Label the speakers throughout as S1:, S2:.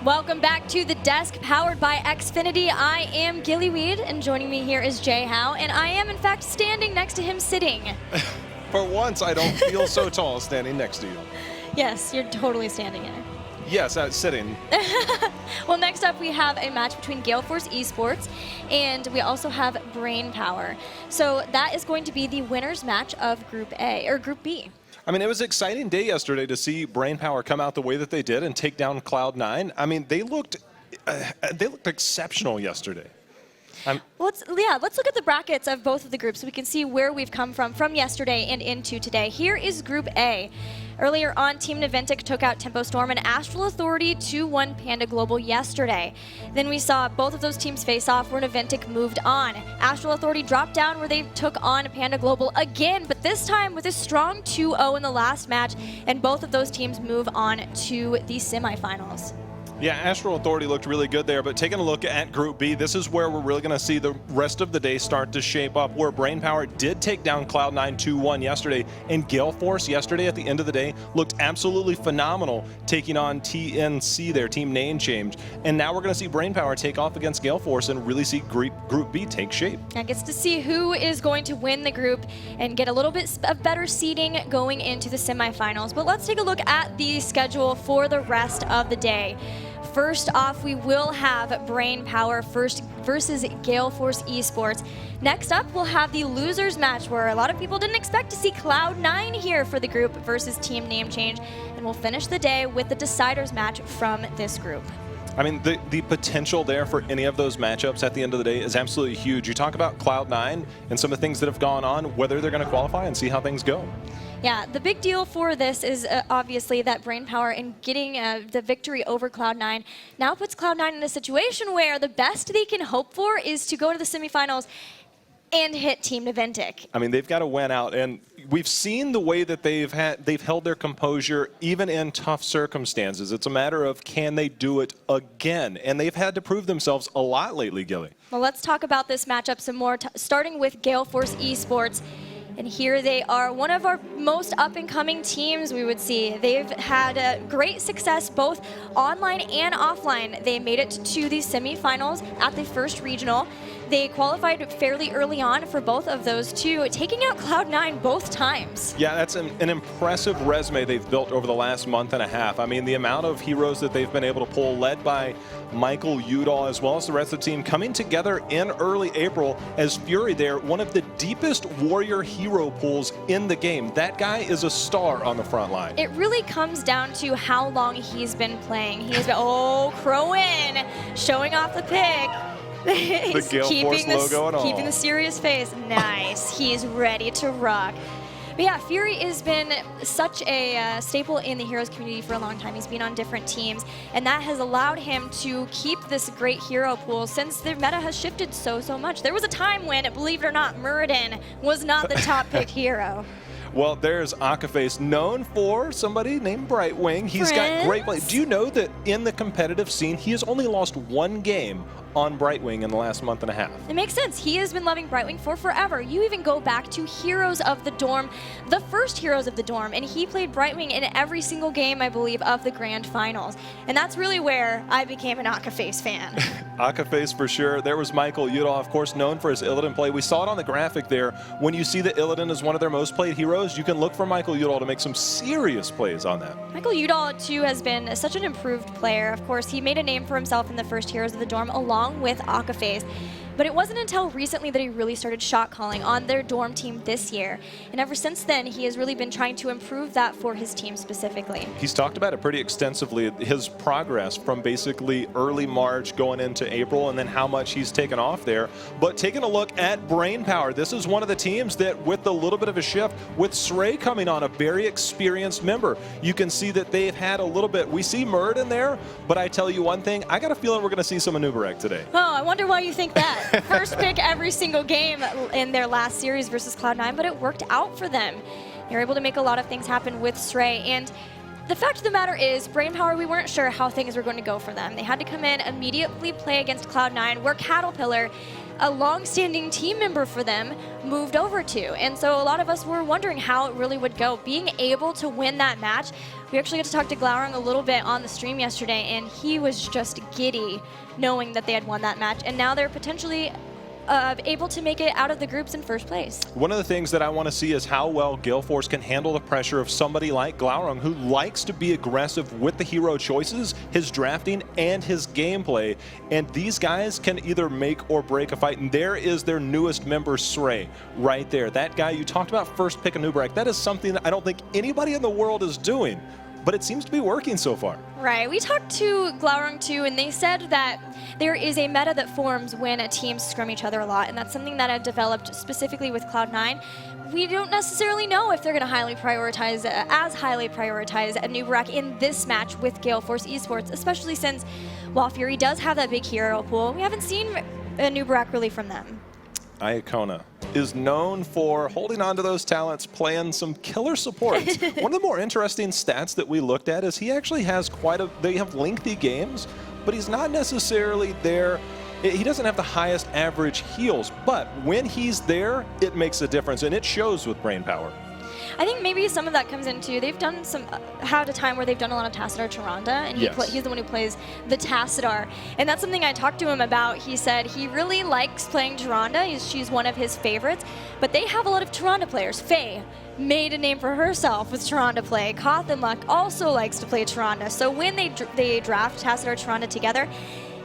S1: Welcome back to The Desk, powered by Xfinity. I am Gillyweed, and joining me here is Jay Howe, and I am, in fact, standing next to him sitting.
S2: For once, I don't feel so tall standing next to you.
S1: Yes, you're totally standing here.
S2: Yes, sitting.
S1: Well, next up, we have a match between Gale eSports, and we also have Brain Power. So that is going to be the winner's match of Group A, or Group B.
S2: I mean, it was an exciting day yesterday to see Brainpower come out the way that they did and take down Cloud9. I mean, they looked exceptional yesterday.
S1: Let's look at the brackets of both of the groups so we can see where we've come from yesterday and into today. Here is Group A. Earlier on, Team Naventic took out Tempo Storm and Astral Authority 2-1 Panda Global yesterday. Then we saw both of those teams face off where Naventic moved on. Astral Authority dropped down where they took on Panda Global again, but this time with a strong 2-0 in the last match, and both of those teams move on to the semifinals.
S2: Yeah, Astral Authority looked really good there, but taking a look at Group B, this is where we're really going to see the rest of the day start to shape up, where Brainpower did take down Cloud9 2-1 yesterday, and Gale yesterday at the end of the day looked absolutely phenomenal, taking on TNC, their team name change. And now we're going to see Brainpower take off against Gale and really see Group B take shape.
S1: I gets to see who is going to win the group and get a little bit of better seeding going into the semifinals. But let's take a look at the schedule for the rest of the day. First off, we will have Brainpower versus Gale eSports. Next up, we'll have the losers match, where a lot of people didn't expect to see Cloud9 here for the group versus Team Name Change. And we'll finish the day with the deciders match from this group.
S2: I mean, the potential there for any of those matchups at the end of the day is absolutely huge. You talk about Cloud9 and some of the things that have gone on, whether they're going to qualify and see how things go.
S1: Yeah, the big deal for this is obviously that Brainpower in getting the victory over Cloud9 now puts Cloud9 in a situation where the best they can hope for is to go to the semifinals and hit Team Naventic.
S2: I mean, they've got to win out, and we've seen the way that they've held their composure even in tough circumstances. It's a matter of, can they do it again? And they've had to prove themselves a lot lately, Gilly.
S1: Well, let's talk about this matchup some more, starting with Gale eSports. And here they are, one of our most up-and-coming teams, we would see. They've had great success both online and offline. They made it to the semifinals at the first regional. They qualified fairly early on for both of those two, taking out Cloud9 both times.
S2: Yeah, that's an impressive resume they've built over the last month and a half. I mean, the amount of heroes that they've been able to pull, led by Michael Udall, as well as the rest of the team, coming together in early April as Fury there, one of the deepest warrior hero pools in the game. That guy is a star on the front line.
S1: It really comes down to how long he's been playing. He's been, Crowin, showing off the pick.
S2: The Gale Force logo and all.
S1: Keeping the serious face. Nice. He's ready to rock. But yeah, Fury has been such a staple in the Heroes community for a long time. He's been on different teams, and that has allowed him to keep this great hero pool since the meta has shifted so much. There was a time when, believe it or not, Muradin was not the top picked hero.
S2: Well, there's Akaface, known for somebody named Brightwing. He's got great play. Do you know that in the competitive scene, he has only lost one game on Brightwing in the last month and a half?
S1: It makes sense. He has been loving Brightwing for forever. You even go back to Heroes of the Dorm, the first Heroes of the Dorm, and he played Brightwing in every single game, I believe, of the Grand Finals. And that's really where I became an Akaface fan.
S2: Akaface for sure. There was Michael Udall, of course, known for his Illidan play. We saw it on the graphic there. When you see that Illidan is one of their most played heroes, you can look for Michael Udall to make some serious plays on that.
S1: Michael Udall, too, has been such an improved player. Of course, he made a name for himself in the first Heroes of the Dorm along with Akaface. But it wasn't until recently that he really started shot calling on their dorm team this year. And ever since then, he has really been trying to improve that for his team specifically.
S2: He's talked about it pretty extensively, his progress from basically early March going into April, and then how much he's taken off there. But taking a look at Brainpower, this is one of the teams that, with a little bit of a shift, with Sray coming on, a very experienced member, you can see that they've had a little bit. We see Murd in there, but I tell you one thing, I got a feeling we're going to see some Anubarak today.
S1: Oh, I wonder why you think that. First pick every single game in their last series versus Cloud9, but it worked out for them. They're able to make a lot of things happen with Sray. And the fact of the matter is, Brainpower, we weren't sure how things were going to go for them. They had to come in, immediately play against Cloud9, where Caterpillar a long-standing team member for them moved over to. And so a lot of us were wondering how it really would go. Being able to win that match, we actually got to talk to Glaurung a little bit on the stream yesterday, and he was just giddy knowing that they had won that match. And now they're potentially able to make it out of the groups in first place.
S2: One of the things that I want to see is how well Gale Force can handle the pressure of somebody like Glaurung, who likes to be aggressive with the hero choices, his drafting, and his gameplay. And these guys can either make or break a fight. And there is their newest member, Srey, right there. That guy you talked about, first pick a Nubarak. That is something that I don't think anybody in the world is doing, but it seems to be working so far.
S1: Right. We talked to Glaurung too, and they said that there is a meta that forms when a team scrum each other a lot, and that's something that had developed specifically with Cloud9. We don't necessarily know if they're going to highly prioritize a Nubarak in this match with Gale Force eSports, especially since while Fury does have that big hero pool, we haven't seen a Nubarak really from them.
S2: Iacona is known for holding on to those talents, playing some killer supports. One of the more interesting stats that we looked at is he actually has they have lengthy games, but he's not necessarily there. He doesn't have the highest average heals, but when he's there, it makes a difference, and it shows with brain power.
S1: I think maybe some of that comes into, they've done had a time where they've done a lot of Tassadar Tyrande, and he's the one who plays the Tassadar. And that's something I talked to him about. He said he really likes playing Tyrande. She's one of his favorites, but they have a lot of Tyrande players. Faye made a name for herself with Tyrande play. Cothenluck also likes to play Tyrande. So when they draft Tassadar Tyrande together,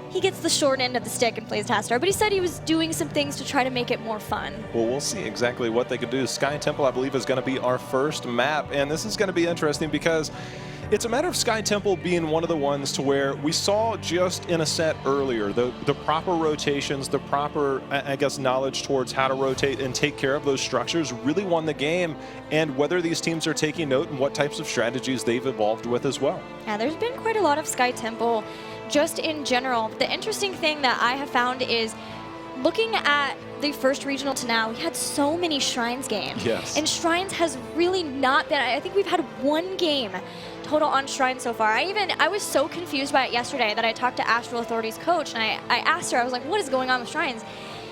S1: he gets the short end of the stick and plays Tassadar, but he said he was doing some things to try to make it more fun.
S2: Well, we'll see exactly what they could do. Sky Temple, I believe, is going to be our first map, and this is going to be interesting because it's a matter of Sky Temple being one of the ones to where we saw just in a set earlier, the proper rotations, the proper, I guess, knowledge towards how to rotate and take care of those structures really won the game, and whether these teams are taking note and what types of strategies they've evolved with as well.
S1: Yeah, there's been quite a lot of Sky Temple just in general. The interesting thing that I have found is looking at the first regional to now, we had so many Shrines games.
S2: Yes.
S1: And Shrines has really not been, I think we've had one game total on Shrines so far. I was so confused by it yesterday that I talked to Astral Authority's coach, and I asked her, I was like, what is going on with Shrines?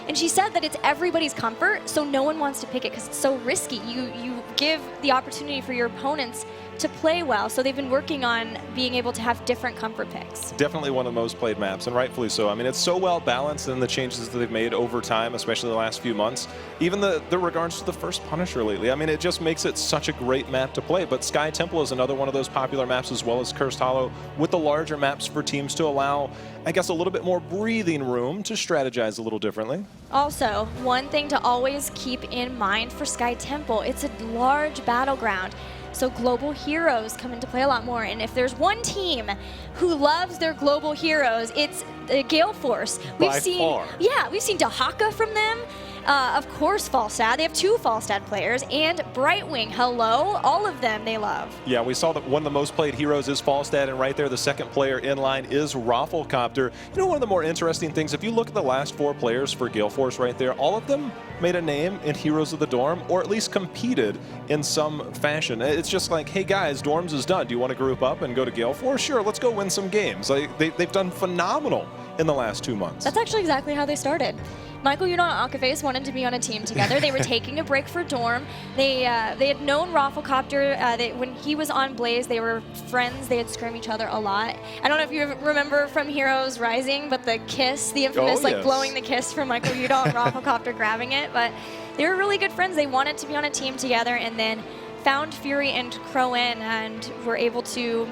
S1: And she said that it's everybody's comfort, so no one wants to pick it because it's so risky. You give the opportunity for your opponents to play well, so they've been working on being able to have different comfort picks.
S2: Definitely one of the most played maps, and rightfully so. I mean, it's so well balanced in the changes that they've made over time, especially the last few months. Even the regards to the first Punisher lately. I mean, it just makes it such a great map to play. But Sky Temple is another one of those popular maps, as well as Cursed Hollow, with the larger maps for teams to allow, I guess, a little bit more breathing room to strategize a little differently.
S1: Also, one thing to always keep in mind for Sky Temple, it's a large battleground. So global heroes come into play a lot more, and if there's one team who loves their global heroes, it's the Gale Force. We've seen Dahaka from them. Of course, Falstad. They have 2 Falstad players, and Brightwing. Hello, all of them they love.
S2: Yeah, we saw that one of the most played heroes is Falstad, and right there, the second player in line is Rafflecopter. You know, one of the more interesting things, if you look at the last 4 players for Gale Force right there, all of them made a name in Heroes of the Dorm, or at least competed in some fashion. It's just like, hey guys, Dorms is done. Do you want to group up and go to Gale Force? Sure, let's go win some games. Like, they've done phenomenal in the last 2 months.
S1: That's actually exactly how they started. Michael Udon and Akaface wanted to be on a team together. They were taking a break for Dorm. They had known Rafflecopter. When he was on Blaze, they were friends. They had scrimmed each other a lot. I don't know if you remember from Heroes Rising, but the kiss, the infamous blowing the kiss from Michael Udon and Rafflecopter grabbing it. But they were really good friends. They wanted to be on a team together, and then found Fury and Crowan and were able to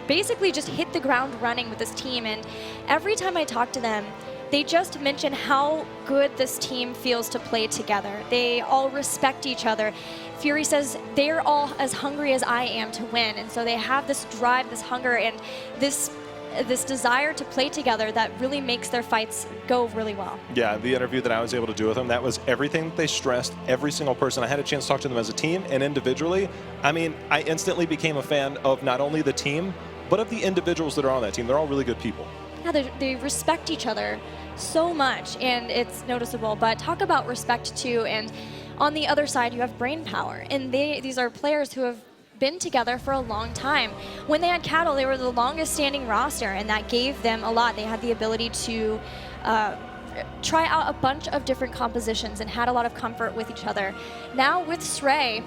S1: basically just hit the ground running with this team. And every time I talk to them, they just mention how good this team feels to play together. They all respect each other. Fury says they're all as hungry as I am to win, and so they have this drive, this hunger, and this desire to play together that really makes their fights go really well. Yeah,
S2: the interview that I was able to do with them, that was everything that they stressed, every single person. I had a chance to talk to them as a team and individually. I mean, I instantly became a fan of not only the team, but of the individuals that are on that team. They're all really good people.
S1: Yeah, they respect each other so much, and it's noticeable. But talk about respect too, and on the other side you have brain power, and these are players who have been together for a long time. When they had Cattle, they were the longest standing roster, and that gave them a lot. They had the ability to try out a bunch of different compositions and had a lot of comfort with each other. Now with Srey,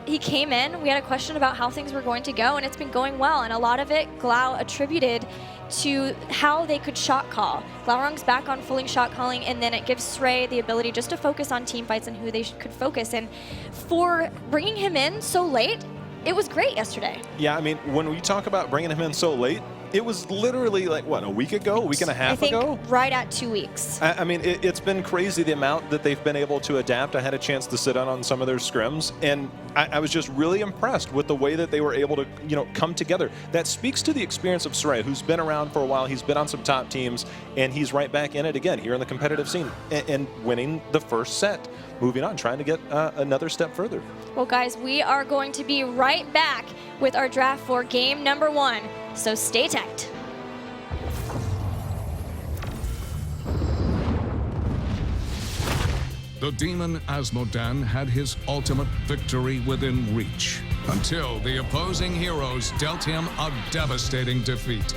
S1: he came in, we had a question about how things were going to go, and it's been going well, and a lot of it Glau attributed to how they could shot call. Glaurung's back on fully shot calling, and then it gives Srey the ability just to focus on team fights and who they could focus. And for bringing him in so late, it was great yesterday.
S2: Yeah, I mean, when we talk about bringing him in so late, it was literally like, what, a week ago, a week and a half ago?
S1: I think right at 2 weeks.
S2: I mean, it's been crazy the amount that they've been able to adapt. I had a chance to sit on some of their scrims, and I was just really impressed with the way that they were able to, come together. That speaks to the experience of Srey, who's been around for a while. He's been on some top teams, and he's right back in it again here in the competitive scene and winning the first set. Moving on, trying to get another step further.
S1: Well, guys, we are going to be right back with our draft for game number 1, so stay tight.
S3: The demon Asmodan had his ultimate victory within reach until the opposing heroes dealt him a devastating defeat.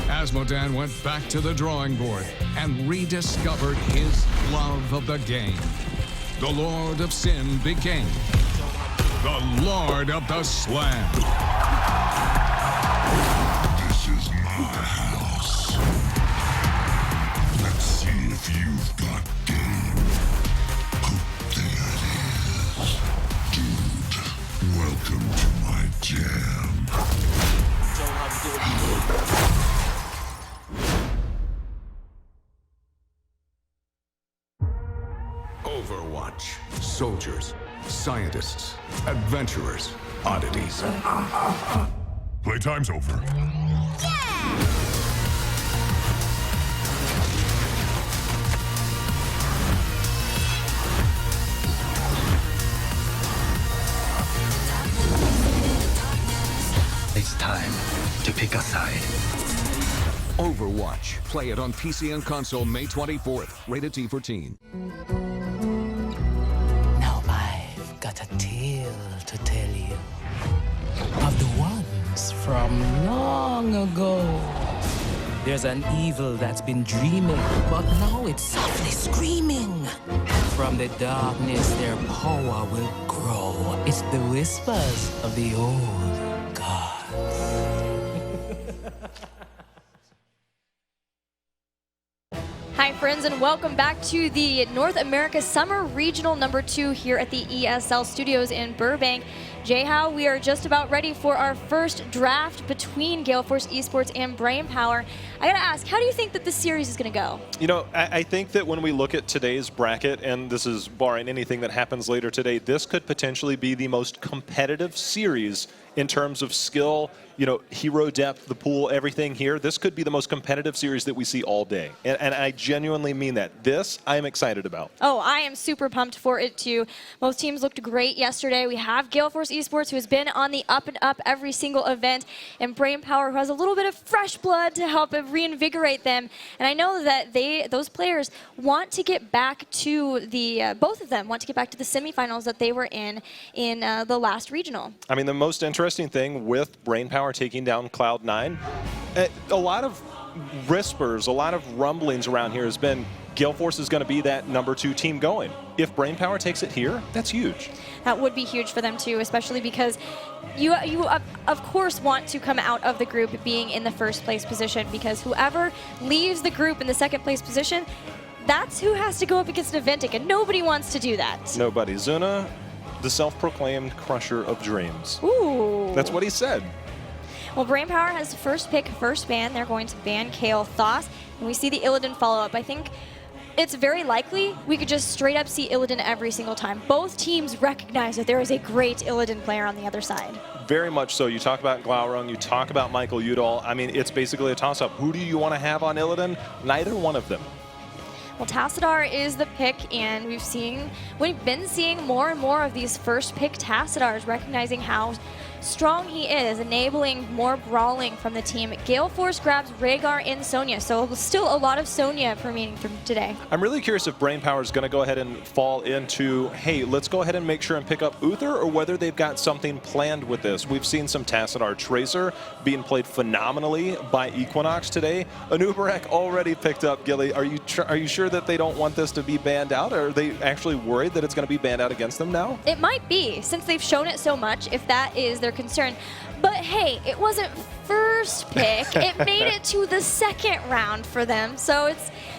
S3: Asmodan went back to the drawing board and rediscovered his love of the game. The Lord of Sin became the Lord of the Slam.
S4: This is my house. Let's see if you've got game. Oh, there it is. Dude, welcome to my jam.
S3: Overwatch. Soldiers, scientists, adventurers, oddities.
S4: Playtime's over.
S5: It's time to pick a side.
S3: Overwatch. Play it on PC and console May 24th. Rated T for teen.
S6: Now I've got a tale to tell you of the ones from long ago. There's an evil that's been dreaming, but now it's softly screaming. From the darkness, their power will grow. It's the whispers of the old gods.
S1: Hi, friends, and welcome back to the North America Summer Regional number 2 here at the ESL Studios in Burbank. Jay-How, we are just about ready for our first draft between Gale Force eSports and Brainpower. I gotta ask, how do you think that this series is gonna go?
S2: I think that when we look at today's bracket, and this is barring anything that happens later today, this could potentially be the most competitive series in terms of skill, hero depth, the pool, everything here. This could be the most competitive series that we see all day. And I genuinely mean that. This, I am excited about.
S1: Oh, I am super pumped for it too. Both teams looked great yesterday. We have Gale Force eSports, who has been on the up and up every single event, and Brainpower, who has a little bit of fresh blood to help reinvigorate them. And I know that those players want to get back to the, both of them want to get back to the semifinals that they were in the last regional.
S2: I mean, the most interesting thing with Brainpower taking down Cloud9, a lot of whispers, a lot of rumblings around here has been Gale Force is going to be that number 2 team going. If Brainpower takes it here, that's huge.
S1: That would be huge for them too, especially because you of course want to come out of the group being in the first place position, because whoever leaves the group in the second place position, that's who has to go up against Naventic, and nobody wants to do that.
S2: Nobody. Zuna, the self-proclaimed crusher of dreams.
S1: Ooh.
S2: That's what he said.
S1: Well, Brainpower has first pick, first ban. They're going to ban Gale Thos, and we see the Illidan follow-up. I think it's very likely we could just straight up see Illidan every single time. Both teams recognize that there is a great Illidan player on the other side.
S2: Very much so. You talk about Glaurung, you talk about Michael Udall. I mean, it's basically a toss-up. Who do you want to have on Illidan? Neither one of them.
S1: Well, Tassadar is the pick, and we've been seeing more and more of these first pick Tassadars, recognizing how strong he is, enabling more brawling from the team. Gale Force grabs Rhaegar and Sonya, so still a lot of Sonya remaining from today.
S2: I'm really curious if Brainpower is going to go ahead and fall into, hey, let's go ahead and make sure and pick up Uther, or whether they've got something planned with this. We've seen some Tassadar Tracer being played phenomenally by Equinox today. Anubarak already picked up Gilly. Are you sure that they don't want this to be banned out, or are they actually worried that it's going to be banned out against them now?
S1: It might be, since they've shown it so much, if that is their concern. But hey, it wasn't first pick. It made it to the second round for them. So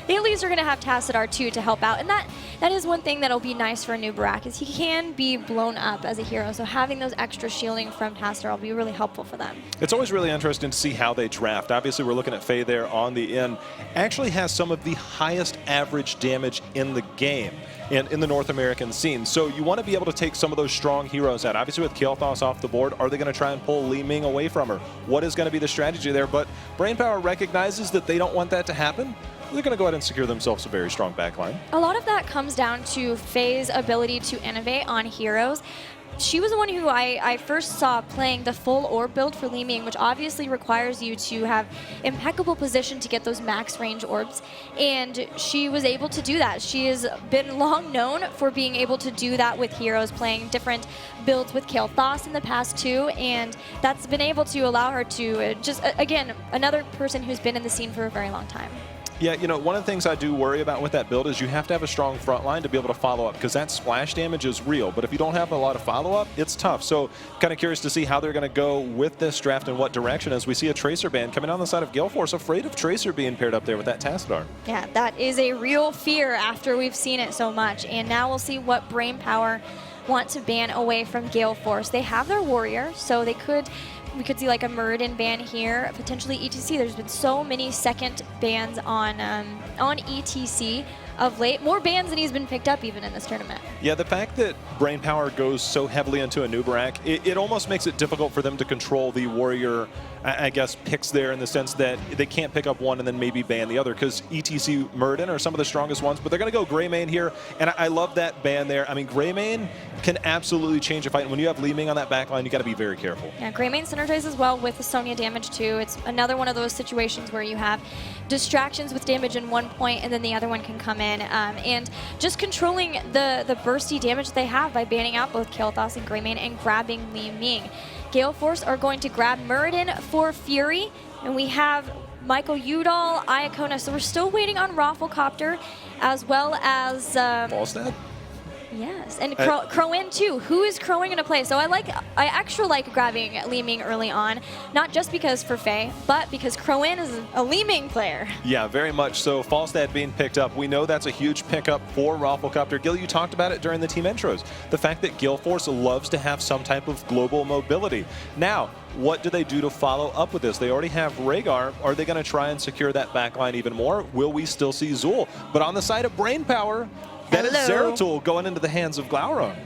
S1: they at least are going to have Tassadar too to help out. And that is one thing that'll be nice for Anubarak, is he can be blown up as a hero. So having those extra shielding from Tassadar will be really helpful for them.
S2: It's always really interesting to see how they draft. Obviously, we're looking at Faye there on the end. Actually has some of the highest average damage in the game and in the North American scene. So you want to be able to take some of those strong heroes out. Obviously, with Kael'thas off the board, are they going to try and pull Li Ming away from her? What is going to be the strategy there? But Brainpower recognizes that they don't want that to happen. They're going to go ahead and secure themselves a very strong backline.
S1: A lot of that comes down to Faye's ability to innovate on heroes. She was the one who I first saw playing the full orb build for Li Ming, which obviously requires you to have impeccable position to get those max range orbs, and she was able to do that. She has been long known for being able to do that with heroes, playing different builds with Kael'thas in the past too, and that's been able to allow her to just, again, another person who's been in the scene for a very long time.
S2: Yeah, you know, one of the things I do worry about with that build is you have to have a strong front line to be able to follow up, because that splash damage is real. But if you don't have a lot of follow-up, it's tough. So kind of curious to see how they're going to go with this draft and what direction, as we see a Tracer ban coming on the side of Gale Force, afraid of Tracer being paired up there with that Tassadar.
S1: Yeah, that is a real fear after we've seen it so much. And now we'll see what Brainpower want to ban away from Gale Force. They have their warrior, so we could see like a Muradin ban here, potentially ETC. There's been so many second bans on ETC of late. More bans than he's been picked up even in this tournament.
S2: Yeah, the fact that Brainpower goes so heavily into Anubarak, it almost makes it difficult for them to control the warrior, I guess, picks there, in the sense that they can't pick up one and then maybe ban the other, because ETC Muradin are some of the strongest ones, but they're going to go Greymane here, and I love that ban there. I mean, Greymane can absolutely change a fight, and when you have Li Ming on that back line, you got to be very careful.
S1: Yeah, Greymane synergizes well with the Sonya damage too. It's another one of those situations where you have distractions with damage in one point, and then the other one can come in. And just controlling the bursty damage they have by banning out both Kael'thas and Greymane and grabbing Li Ming. Gale Force are going to grab Muradin for Fury, and we have Michael Udall, Iacona. So we're still waiting on Rafflecopter, as well as
S2: Falstad?
S1: yes, and Crowin too. Who is Crowin going to play? So I actually like grabbing Li Ming early on, not just because for Faye, but because Crowin is a Li Ming player.
S2: Yeah, very much so. Falstad being picked up, we know that's a huge pickup for Rafflecopter. Gil, you talked about it during the team intros. The fact that Gale Force loves to have some type of global mobility. Now, what do they do to follow up with this? They already have Rhaegar. Are they going to try and secure that backline even more? Will we still see Zul? But on the side of Brainpower, that is Zeratul going into the hands of Glauron.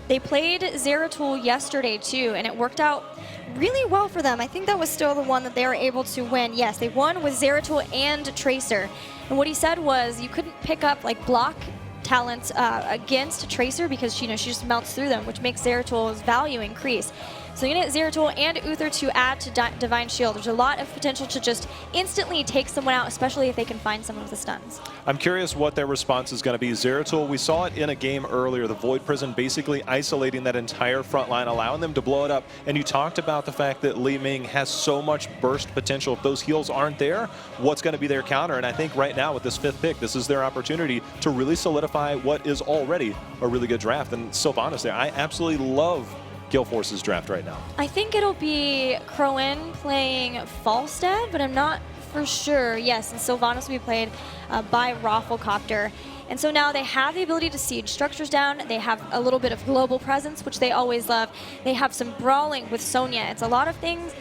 S1: They played Zeratul yesterday too, and it worked out really well for them. I think that was still the one that they were able to win. Yes, they won with Zeratul and Tracer. And what he said was you couldn't pick up like block talents against Tracer, because she just melts through them, which makes Zeratul's value increase. So you're going to get Zeratul and Uther to add to Divine Shield. There's a lot of potential to just instantly take someone out, especially if they can find some of the stuns.
S2: I'm curious what their response is going to be. Zeratul, we saw it in a game earlier, the Void Prison basically isolating that entire front line, allowing them to blow it up. And you talked about the fact that Li Ming has so much burst potential. If those heals aren't there, what's going to be their counter? And I think right now with this 5th pick, this is their opportunity to really solidify what is already a really good draft. And Sylvanas there, I absolutely love Gale Force's draft right now.
S1: I think it'll be Crowin playing Falstad, but I'm not for sure. Yes, and Sylvanas will be played by Rafflecopter. And so now they have the ability to siege structures down. They have a little bit of global presence, which they always love. They have some brawling with Sonya. It's a lot of things.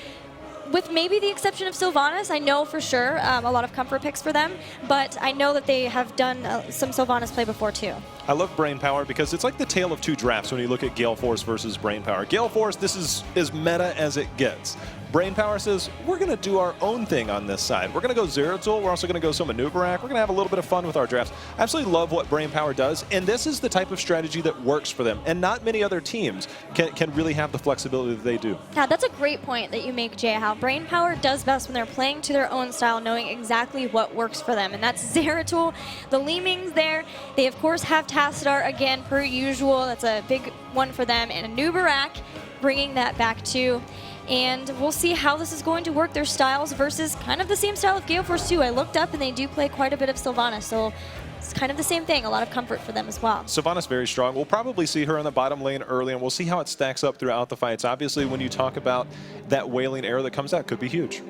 S1: With maybe the exception of Sylvanas, I know for sure a lot of comfort picks for them, but I know that they have done some Sylvanas play before too.
S2: I love Brainpower because it's like the tale of two drafts when you look at Gale Force versus Brainpower. Gale Force, this is as meta as it gets. Brainpower says, we're going to do our own thing on this side. We're going to go Zeratul. We're also going to go some Manubarak. We're going to have a little bit of fun with our drafts. I absolutely love what Brainpower does, and this is the type of strategy that works for them, and not many other teams can really have the flexibility that they do.
S1: Yeah, that's a great point that you make, Jay, how Brainpower does best when they're playing to their own style, knowing exactly what works for them, and that's Zeratul. The Leemings there, they of course have Tassadar again, per usual. That's a big one for them, and Anubarak bringing that back too. And we'll see how this is going to work, their styles versus kind of the same style of Gale Force too. I looked up and they do play quite a bit of Sylvanas, so it's kind of the same thing, a lot of comfort for them as well.
S2: Sylvanas very strong. We'll probably see her in the bottom lane early, and we'll see how it stacks up throughout the fights. Obviously, when you talk about that wailing arrow that comes out, could be huge.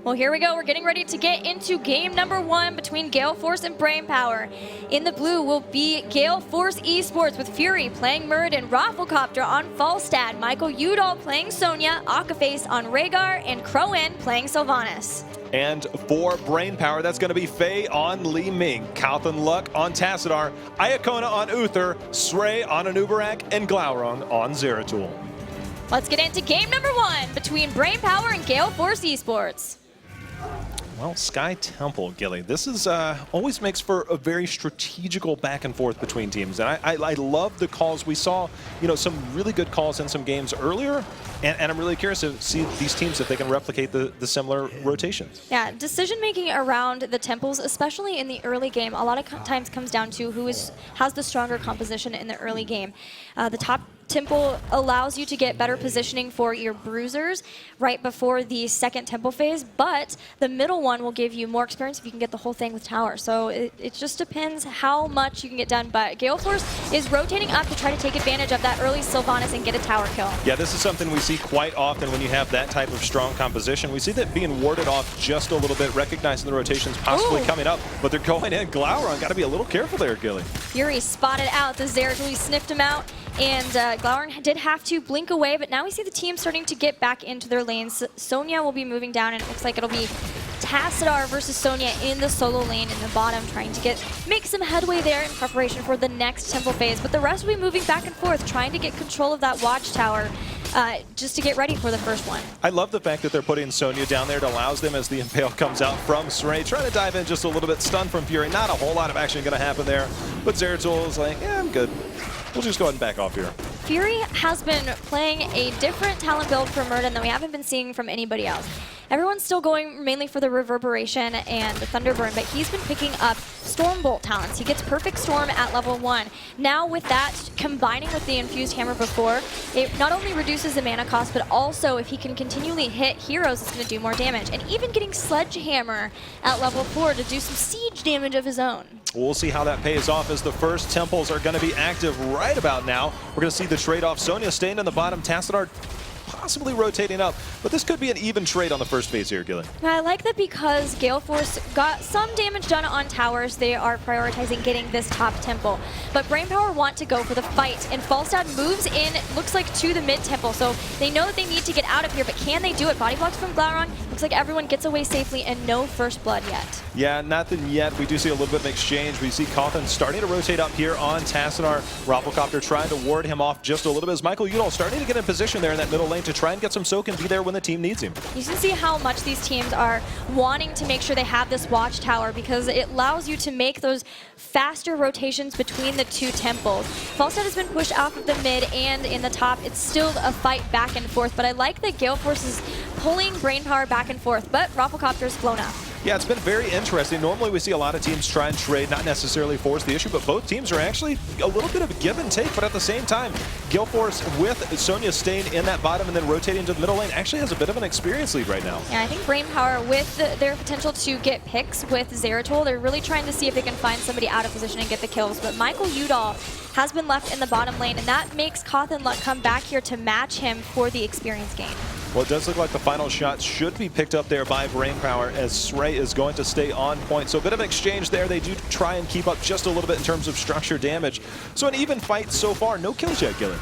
S1: Well, here we go. We're getting ready to get into game number 1 between Gale Force and Brainpower. In the blue will be Gale Force eSports with Fury playing Muradin, Rafflecopter on Falstad, Michael Udall playing Sonya, Akaface on Rhaegar, and Crowan playing Sylvanas.
S2: And for Brainpower, that's going to be Faye on Li Ming, Calthan Luck on Tassadar, Iacona on Uther, Srey on Anubarak, and Glaurung on Zeratul.
S1: Let's get into game number 1 between Brainpower and Gale Force eSports.
S2: Well, Sky Temple, Gilly, this is always makes for a very strategical back and forth between teams. And I love the calls. We saw, some really good calls in some games earlier. And I'm really curious to see these teams if they can replicate the similar rotations.
S1: Yeah, decision-making around the temples, especially in the early game, a lot of times comes down to who has the stronger composition in the early game. The top temple allows you to get better positioning for your bruisers right before the second temple phase, but the middle one will give you more experience if you can get the whole thing with tower. So it just depends how much you can get done, but Gale Force is rotating up to try to take advantage of that early Sylvanas and get a tower kill.
S2: Yeah, this is something we see quite often when you have that type of strong composition. We see that being warded off just a little bit, recognizing the rotations possibly coming up, but they're going in. Glaurung got to be a little careful there, Gilly.
S1: Fury spotted out the Zeratul, he sniffed him out, and Glaurung did have to blink away, but now we see the team starting to get back into their lanes. Sonya will be moving down, and it looks like it'll be Tassadar versus Sonya in the solo lane in the bottom, trying to make some headway there in preparation for the next temple phase. But the rest will be moving back and forth, trying to get control of that watchtower just to get ready for the first one.
S2: I love the fact that they're putting Sonya down there. It allows them, as the Impale comes out from Srey, trying to dive in just a little bit, stunned from Fury. Not a whole lot of action going to happen there, but Zeratul is like, yeah, I'm good. We'll just go ahead and back off here.
S1: Fury has been playing a different talent build for Muradin that we haven't been seeing from anybody else. Everyone's still going mainly for the Reverberation and the Thunderburn, but he's been picking up Stormbolt talents. He gets Perfect Storm at level 1. Now with that, combining with the Infused Hammer before, it not only reduces the mana cost, but also if he can continually hit heroes, it's going to do more damage. And even getting Sledgehammer at level 4 to do some siege damage of his own.
S2: We'll see how that pays off as the first temples are going to be active right about now. We're going to see the trade-off. Sonya staying in the bottom, Tassadar possibly rotating up, but this could be an even trade on the first phase here, Gilly.
S1: Now, I like that because Gale Force got some damage done on towers, they are prioritizing getting this top temple. But Brainpower want to go for the fight, and Falstad moves in, looks like to the mid temple, so they know that they need to get out of here, but can they do it? Body blocks from Glaurung, looks like everyone gets away safely, and no first blood yet.
S2: Yeah, nothing yet. We do see a little bit of exchange. We see Calthan starting to rotate up here on Tassadar. Rafflecopter trying to ward him off just a little bit as Michael Udall starting to get in position there in that middle lane to try and get some soak and be there when the team needs him.
S1: You can see how much these teams are wanting to make sure they have this watchtower because it allows you to make those faster rotations between the two temples. Falstad has been pushed off of the mid and in the top. It's still a fight back and forth, but I like that Gale Force is pulling Brainpower back and forth, but Rafflecopter's flown up.
S2: Yeah, it's been very interesting. Normally we see a lot of teams try and trade, not necessarily force the issue, but both teams are actually a little bit of a give and take, but at the same time, Gale Force with Sonya staying in that bottom and then rotating to the middle lane actually has a bit of an experience lead right now.
S1: Yeah, I think Brainpower, with their potential to get picks with Zeratul, they're really trying to see if they can find somebody out of position and get the kills, but Michael Udall has been left in the bottom lane, and that makes Calthan Luck come back here to match him for the experience gain.
S2: Well, it does look like the final shot should be picked up there by Brainpower as Srey is going to stay on point. So a bit of an exchange there. They do try and keep up just a little bit in terms of structure damage. So an even fight so far. No kills yet, Gillen.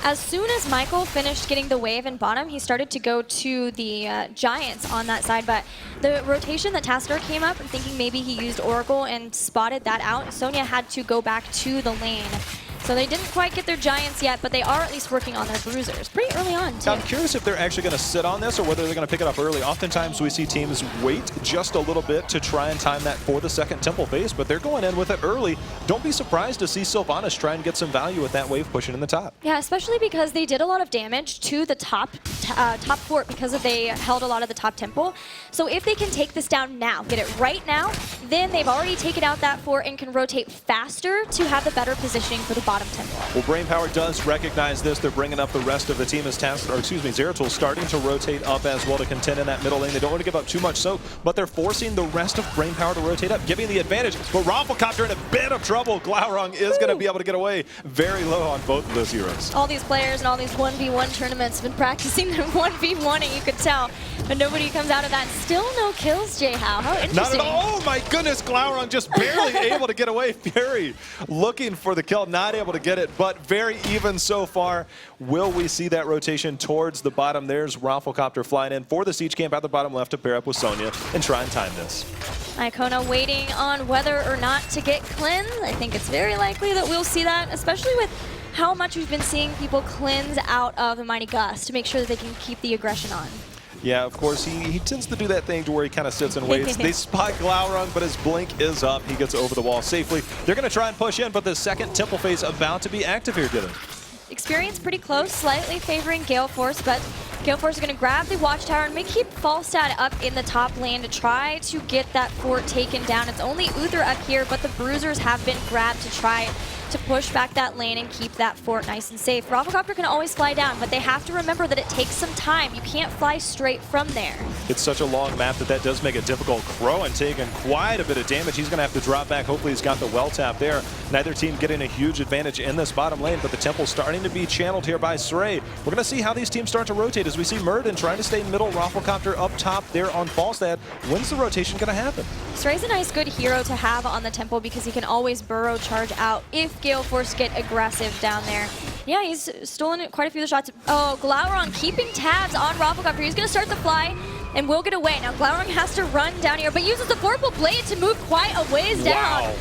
S1: As soon as Michael finished getting the wave in bottom, he started to go to the Giants on that side, but the rotation that Tassadar came up, I'm thinking maybe he used Oracle and spotted that out. Sonya had to go back to the lane So they didn't quite get their Giants yet, but they are at least working on their Bruisers pretty early on, too.
S2: I'm curious if they're actually going to sit on this or whether they're going to pick it up early. Oftentimes we see teams wait just a little bit to try and time that for the second Temple phase, but they're going in with it early. Don't be surprised to see Sylvanas try and get some value with that wave pushing in the top.
S1: Yeah, especially because they did a lot of damage to the top fort because they held a lot of the top temple. So if they can take this down now, get it right now, then they've already taken out that fort and can rotate faster to have the better positioning for the bottom temple.
S2: Well, Brainpower does recognize this. They're bringing up the rest of the team as Zeratul starting to rotate up as well to contend in that middle lane. They don't want to give up too much soak, but they're forcing the rest of Brainpower to rotate up, giving the advantage. But Rafflecopter in a bit of trouble. Glaurung is going to be able to get away very low on both of those heroes.
S1: All these players and all these 1v1 tournaments have been practicing their 1v1ing, you could tell. But nobody comes out of that. Still no kills, J-How. How interesting.
S2: Not at all. Oh my goodness, Glaurung just barely able to get away. Fury looking for the kill, not able to get it, but very even so far. Will we see that rotation towards the bottom? There's Rafflecopter flying in for the siege camp at the bottom left to pair up with Sonya and try and time this.
S1: Icona waiting on whether or not to get cleansed. I think it's very likely that we'll see that, especially with how much we've been seeing people cleanse out of the Mighty Gus to make sure that they can keep the aggression on.
S2: Yeah, of course, he tends to do that thing to where he kind of sits and waits. They spot Glaurung, but his blink is up. He gets over the wall safely. They're going to try and push in, but the second Temple phase about to be active here, Dylan.
S1: Experience pretty close, slightly favoring Gale Force, but Gale Force is going to grab the Watchtower and may keep Falstad up in the top lane to try to get that fort taken down. It's only Uther up here, but the Bruisers have been grabbed to try to push back that lane and keep that fort nice and safe. Rafflecopter can always fly down, but they have to remember that it takes some time. You can't fly straight from there.
S2: It's such a long map that does make it difficult. Crowan taking quite a bit of damage. He's going to have to drop back. Hopefully he's got the well tap there. Neither team getting a huge advantage in this bottom lane, but the Temple's starting to be channeled here by Sray. We're going to see how these teams start to rotate as we see Murden trying to stay middle. Rafflecopter up top there on Falstad. When's the rotation going to happen?
S1: Sray's a nice good hero to have on the Temple because he can always burrow charge out if Gale Force get aggressive down there. Yeah, he's stolen quite a few of the shots. Oh, Glaurung keeping tabs on Rafflecopter. He's going to start to fly and will get away. Now Glaurung has to run down here, but uses the Vorpal Blade to move quite a ways down.
S2: Wow.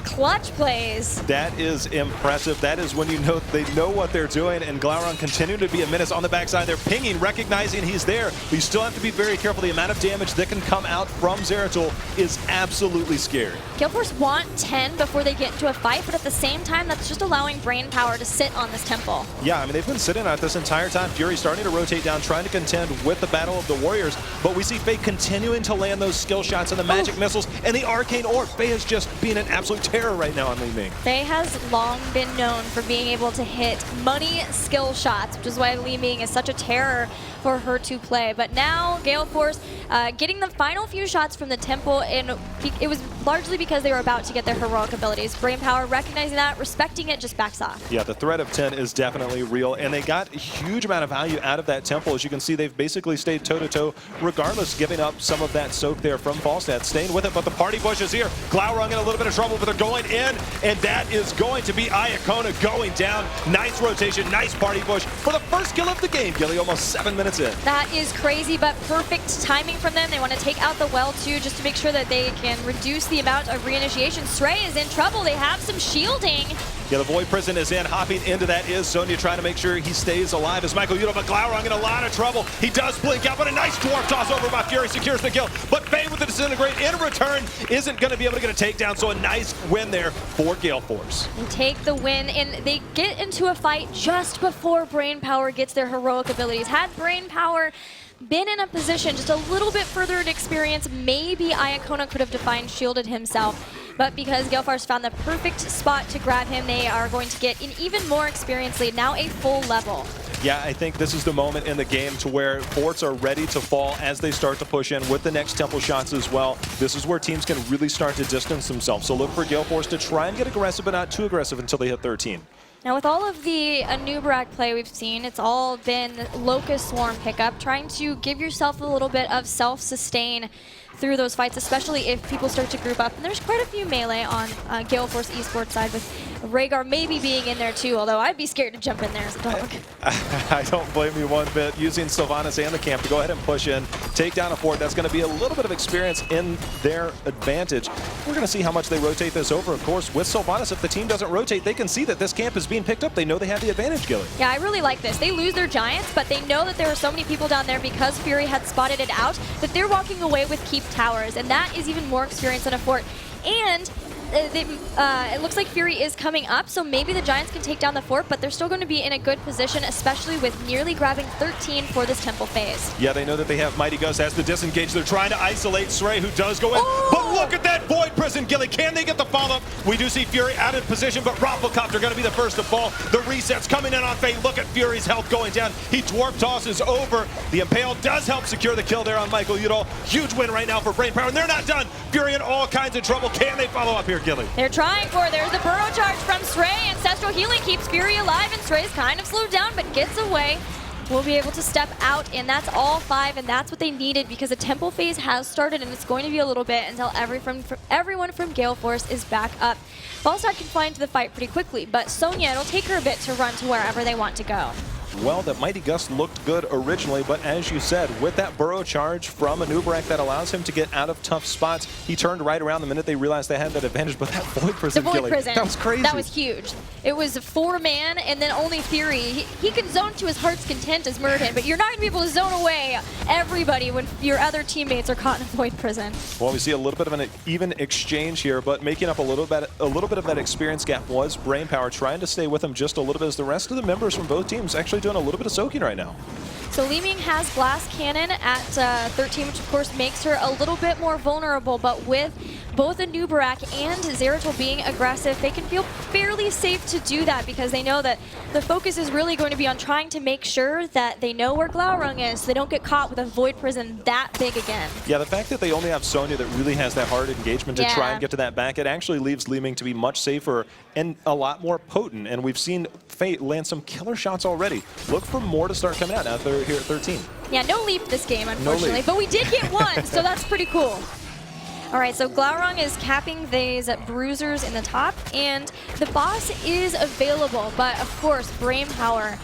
S1: Clutch plays.
S2: That is impressive. That is when you know they know what they're doing, and Glaurung continuing to be a menace on the backside. They're pinging, recognizing he's there, but you still have to be very careful. The amount of damage that can come out from Zeratul is absolutely scary.
S1: Gale Force want 10 before they get into a fight, but at the same time, that's just allowing Brainpower to sit on this Temple.
S2: Yeah, I mean, they've been sitting on it this entire time. Fury starting to rotate down, trying to contend with the Battle of the Warriors, but we see Faye continuing to land those skill shots and the magic missiles and the arcane orb. Faye is just being an absolute terror right now on Li Ming.
S1: Faye has long been known for being able to hit money skill shots, which is why Li Ming is such a terror for her to play. But now Gale Force getting the final few shots from the Temple, and it was largely because they were about to get their heroic abilities. Brainpower recognizing that, respecting it, just backs off.
S2: Yeah, the threat of 10 is definitely real, and they got a huge amount of value out of that Temple. As you can see, they've basically stayed toe-to-toe, regardless, giving up some of that soak there from Falstad, staying with it, but the party bush is here. Glaurung in a little bit of trouble, but they're going in, and that is going to be Iacona going down. Nice rotation, nice party bush for the first kill of the game, Gilly, almost 7 minutes in.
S1: That is crazy, but perfect timing from them. They want to take out the well, too, just to make sure that they can reduce the amount of reinitiation. Sray is in trouble. They have some shielding.
S2: Yeah, the Void Prison is in. Hopping into that is Sonya trying to make sure he stays alive as Michael Yudo, but Glaurung in a lot of trouble. He does blink out, but a nice dwarf toss over by Fury secures the kill. But Faye with the disintegrate in return isn't going to be able to get a takedown, so a nice win there for Gale Force.
S1: They take the win, and they get into a fight just before Brainpower gets their heroic abilities. Had Brainpower been in a position just a little bit further in experience, maybe Iacona could have defined shielded himself. But because Gale Force found the perfect spot to grab him, they are going to get an even more experienced lead, now a full level.
S2: Yeah, I think this is the moment in the game to where forts are ready to fall as they start to push in with the next Temple shots as well. This is where teams can really start to distance themselves. So look for Gale Force to try and get aggressive, but not too aggressive until they hit 13.
S1: Now with all of the Anubarak play we've seen, it's all been Locust Swarm pickup, trying to give yourself a little bit of self-sustain through those fights, especially if people start to group up. And there's quite a few melee on Gale Force eSports side with Rhaegar maybe being in there too, although I'd be scared to jump in there as a dog.
S2: I don't blame you one bit. Using Sylvanas and the camp to go ahead and push in, take down a fort. That's going to be a little bit of experience in their advantage. We're going to see how much they rotate this over. Of course, with Sylvanas, if the team doesn't rotate, they can see that this camp is being picked up. They know they have the advantage, Gilly.
S1: Yeah, I really like this. They lose their Giants, but they know that there are so many people down there because Fury had spotted it out that they're walking away with keep towers, and that is even more experience than a fort. And it looks like Fury is coming up, so maybe the Giants can take down the fort, but they're still going to be in a good position, especially with nearly grabbing 13 for this temple phase.
S2: Yeah, they know that they have Mighty Ghost as the disengage. They're trying to isolate Srey, who does go in.
S1: Oh!
S2: But look at that Void Prison, Gilly. Can they get the follow-up? We do see Fury out of position, but Rafflecopter going to be the first to fall. The reset's coming in on Faye. Look at Fury's health going down. He dwarf tosses over. The Impale does help secure the kill there on Michael Udall. Huge win right now for Brainpower, and they're not done. Fury in all kinds of trouble. Can they follow up here, Gilly?
S1: They're trying for. There's the burrow charge from Srey. Ancestral Healing keeps Fury alive, and Srey's kind of slowed down, but gets away. Will be able to step out, and that's all 5, and that's what they needed because the temple phase has started, and it's going to be a little bit until everyone from Gale Force is back up. Falstad can fly into the fight pretty quickly, but Sonya, it'll take her a bit to run to wherever they want to go.
S2: Well, that Mighty Gust looked good originally, but as you said, with that burrow charge from Anubarak that allows him to get out of tough spots, he turned right around the minute they realized they had that advantage, but that Void Prison,
S1: The Void
S2: Gilly,
S1: Prison.
S2: that was crazy.
S1: That was huge. It was a 4-man, and then only Fury. He can zone to his heart's content as Muradin, but you're not going to be able to zone away everybody when your other teammates are caught in a Void Prison.
S2: Well, we see a little bit of an even exchange here, but making up a little bit of that experience gap was Brainpower, trying to stay with him just a little bit as the rest of the members from both teams actually doing a little bit of soaking right now.
S1: So Li Ming has Glass Cannon at 13, which of course makes her a little bit more vulnerable, but with both Anubarak and Zeratul being aggressive, they can feel fairly safe to do that because they know that the focus is really going to be on trying to make sure that they know where Glaurung is so they don't get caught with a Void Prison that big again.
S2: Yeah, the fact that they only have Sonya that really has that hard engagement to try and get to that back, it actually leaves Li Ming to be much safer and a lot more potent, and we've seen Fate land some killer shots already. Look for more to start coming out now that they're here at 13.
S1: Yeah, no leap this game, unfortunately, but we did get one, so that's pretty cool. All right, so Glaurung is capping these bruisers in the top, and the boss is available, but of course, Brainpower,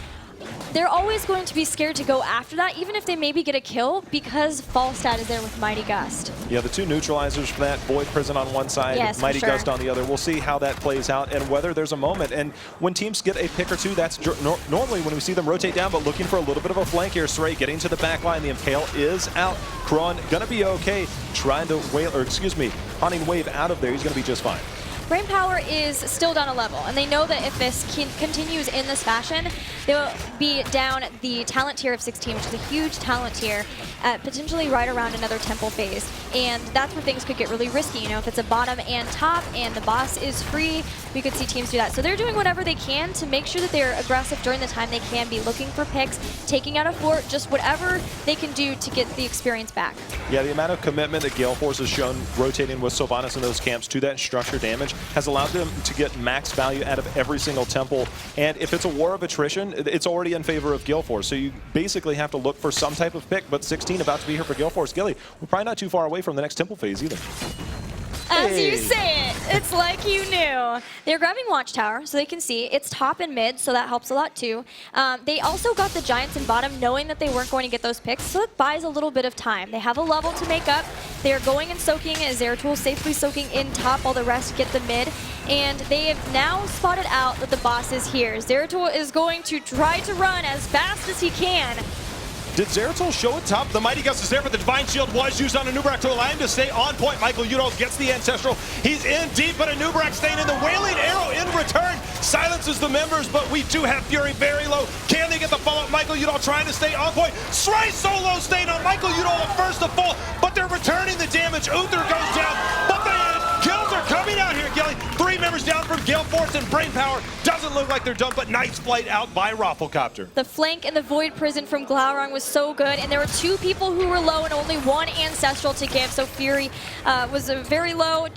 S1: they're always going to be scared to go after that, even if they maybe get a kill, because Falstad is there with Mighty Gust.
S2: Yeah, the two neutralizers for that, Void Prison on one side,
S1: yes,
S2: Mighty Gust on the other. We'll see how that plays out and whether there's a moment. And when teams get a pick or two, that's normally when we see them rotate down, but looking for a little bit of a flank here. Srey getting to the back line. The Impale is out. Kron gonna be okay. Trying to haunting wave out of there. He's gonna be just fine.
S1: Brainpower is still down a level, and they know that if this continues in this fashion, they'll be down the talent tier of 16, which is a huge talent tier, potentially right around another temple phase. And that's where things could get really risky. You know, if it's a bottom and top and the boss is free, we could see teams do that. So they're doing whatever they can to make sure that they're aggressive during the time they can be, looking for picks, taking out a fort, just whatever they can do to get the experience back.
S2: Yeah, the amount of commitment that Gale Force has shown rotating with Sylvanas in those camps to that structure damage has allowed them to get max value out of every single temple. And if it's a war of attrition, it's already in favor of Gale Force. So you basically have to look for some type of pick, but 16 about to be here for Gale Force. Gilly, we're probably not too far away from the next temple phase either.
S1: As you say it, it's like you knew. They're grabbing Watchtower so they can see. It's top and mid, so that helps a lot too. They also got the Giants in bottom knowing that they weren't going to get those picks, so it buys a little bit of time. They have a level to make up. They're going and soaking as Zeratul safely soaking in top while the rest get the mid. And they have now spotted out that the boss is here. Zeratul is going to try to run as fast as he can.
S2: Did Zeratul show it top? The Mighty Gust is there, but the Divine Shield was used on Anubarak to allow him to stay on point. Michael Udall gets the Ancestral. He's in deep, but Anubarak staying in. The Wailing Arrow in return silences the members, but we do have Fury very low. Can they get the follow-up? Michael Udall trying to stay on point. Srey solo staying on Michael Udall at first to fall, but they're returning the damage. Uther goes down, but the kills are coming out here, Gilly. 3 members down from Gale Force, and Brainpower doesn't look like they're done, but nice flight out by Rafflecopter.
S1: The flank and the Void Prison from Glaurung was so good, and there were 2 people who were low and only 1 Ancestral to give, so Fury was very low.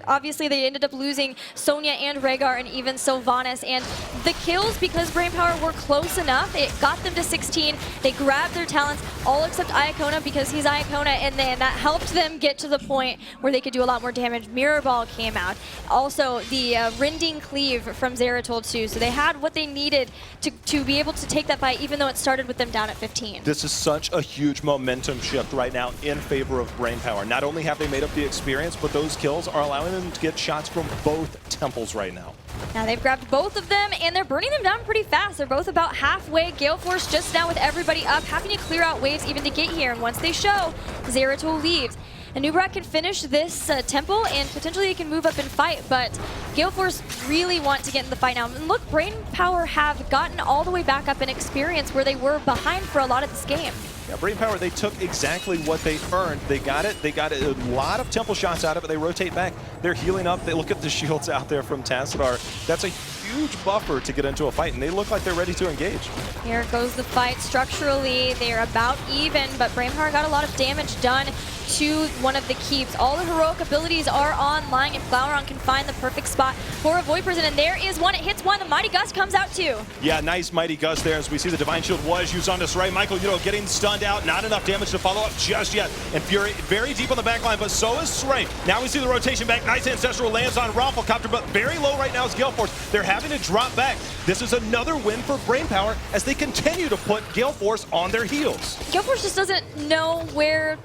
S1: Obviously, they ended up losing Sonya and Rhaegar and even Sylvanas, and the kills, because Brainpower were close enough, it got them to 16. They grabbed their talents, all except Iacona, because he's Iacona, and then that helped them get to the point where they could do a lot more damage. Mirror Ball came out. Also, also the Rending Cleave from Zeratul too. So they had what they needed to be able to take that fight, even though it started with them down at 15.
S2: This is such a huge momentum shift right now in favor of Brainpower. Not only have they made up the experience, but those kills are allowing them to get shots from both temples right now.
S1: Now they've grabbed both of them, and they're burning them down pretty fast. They're both about halfway. Gale Force just now with everybody up, having to clear out waves even to get here. And once they show, Zeratul leaves. Anubrak can finish this temple, and potentially they can move up and fight, but Gale Force really want to get in the fight now. And look, Brainpower have gotten all the way back up in experience where they were behind for a lot of this game.
S2: Yeah, Brainpower, they took exactly what they earned. They got it. They got a lot of temple shots out of it. They rotate back. They're healing up. They look at the shields out there from Tassadar. That's a huge buffer to get into a fight, and they look like they're ready to engage.
S1: Here goes the fight. Structurally, they're about even, but Brainpower got a lot of damage done to one of the keeps. All the heroic abilities are online, and Flowron can find the perfect spot for a Void Prison, and there is one. It hits one. The Mighty Gust comes out too.
S2: Yeah, nice Mighty Gust there as we see the Divine Shield was used on this right. Michael, getting stunned out. Not enough damage to follow up just yet. And Fury very deep on the back line, but so is Sray. Now we see the rotation back. Nice Ancestral lands on Rafflecopter, but very low right now is Gale Force. They're having to drop back. This is another win for Brainpower as they continue to put Gale Force on their heels.
S1: Gale Force just doesn't know where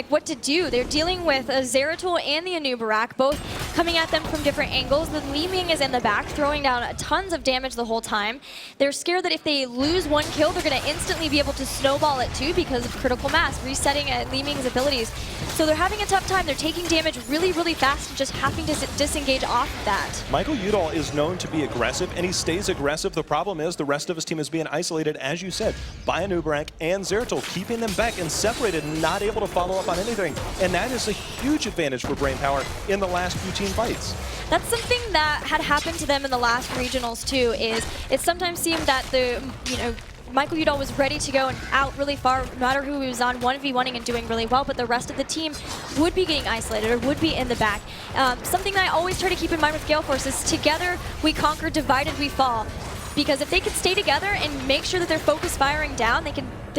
S1: what to do. They're dealing with Zeratul and the Anubrak, both coming at them from different angles. The Li Ming is in the back, throwing down tons of damage the whole time. They're scared that if they lose one kill, they're going to instantly be able to snowball it too because of critical mass, resetting Li Ming's abilities. So they're having a tough time. They're taking damage really, really fast and just having to disengage off of that.
S2: Michael Udall is known to be aggressive, and he stays aggressive. The problem is the rest of his team is being isolated, as you said, by Anubrak and Zeratul, keeping them back and separated, not able to follow up on anything. And that is a huge advantage for Brainpower in the last few team fights.
S1: That's something that had happened to them in the last regionals too, is it sometimes seemed that Michael Udall was ready to go and out really far, no matter who he was on, 1v1ing and doing really well, but the rest of the team would be getting isolated or would be in the back. Something that I always try to keep in mind with Gale Force is together we conquer, divided we fall. Because if they can stay together and make sure that they're focus firing down, they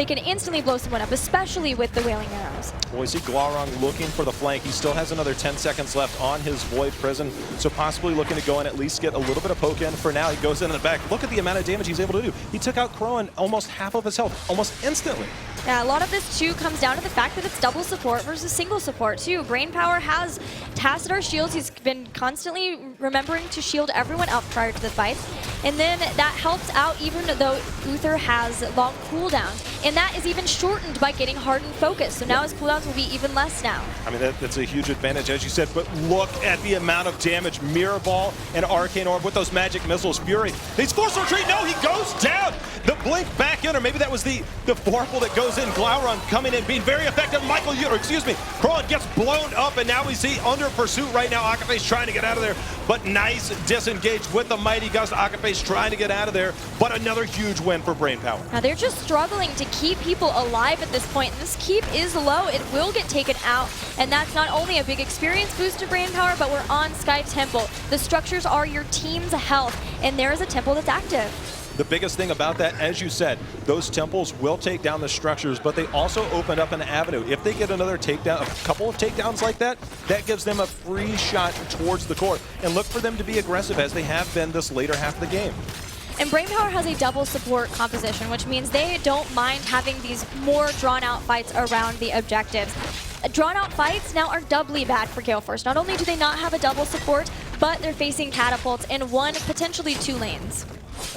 S1: can instantly blow someone up, especially with the Wailing Arrows.
S2: Well, we see Glaurung looking for the flank. He still has another 10 seconds left on his Void Prison, so possibly looking to go and at least get a little bit of poke in. For now, he goes in the back. Look at the amount of damage he's able to do. He took out Crowan almost half of his health, almost instantly.
S1: Yeah, a lot of this too comes down to the fact that it's double support versus single support too. Brainpower has Tassadar shields. He's been constantly remembering to shield everyone up prior to the fights. And then that helps out even though Uther has long cooldowns. And that is even shortened by getting hardened focus. So now his cooldowns will be even less now.
S2: I mean, that's a huge advantage, as you said, but look at the amount of damage. Mirror Ball and Arcane Orb with those magic missiles. Fury, he's forced to retreat. No, he goes down. The blink back in, or maybe that was the Vorpal that goes in. Glaurung coming in, being very effective. Crowan gets blown up, and now we see under pursuit right now. Akaface trying to get out of there, but nice disengage with the Mighty Gust. Akaface trying to get out of there, but another huge win for Brainpower.
S1: Now they're just struggling to keep people alive at this point. And this keep is low. It will get taken out, and that's not only a big experience boost to Brainpower, but we're on Sky Temple. The structures are your team's health, and there is a temple that's active.
S2: The biggest thing about that, as you said, those temples will take down the structures, but they also open up an avenue. If they get another takedown, a couple of takedowns like that, that gives them a free shot towards the core. And look for them to be aggressive as they have been this later half of the game.
S1: And Brainpower has a double support composition, which means they don't mind having these more drawn-out fights around the objectives. Drawn-out fights now are doubly bad for Gale Force. Not only do they not have a double support, but they're facing catapults in one, potentially two lanes.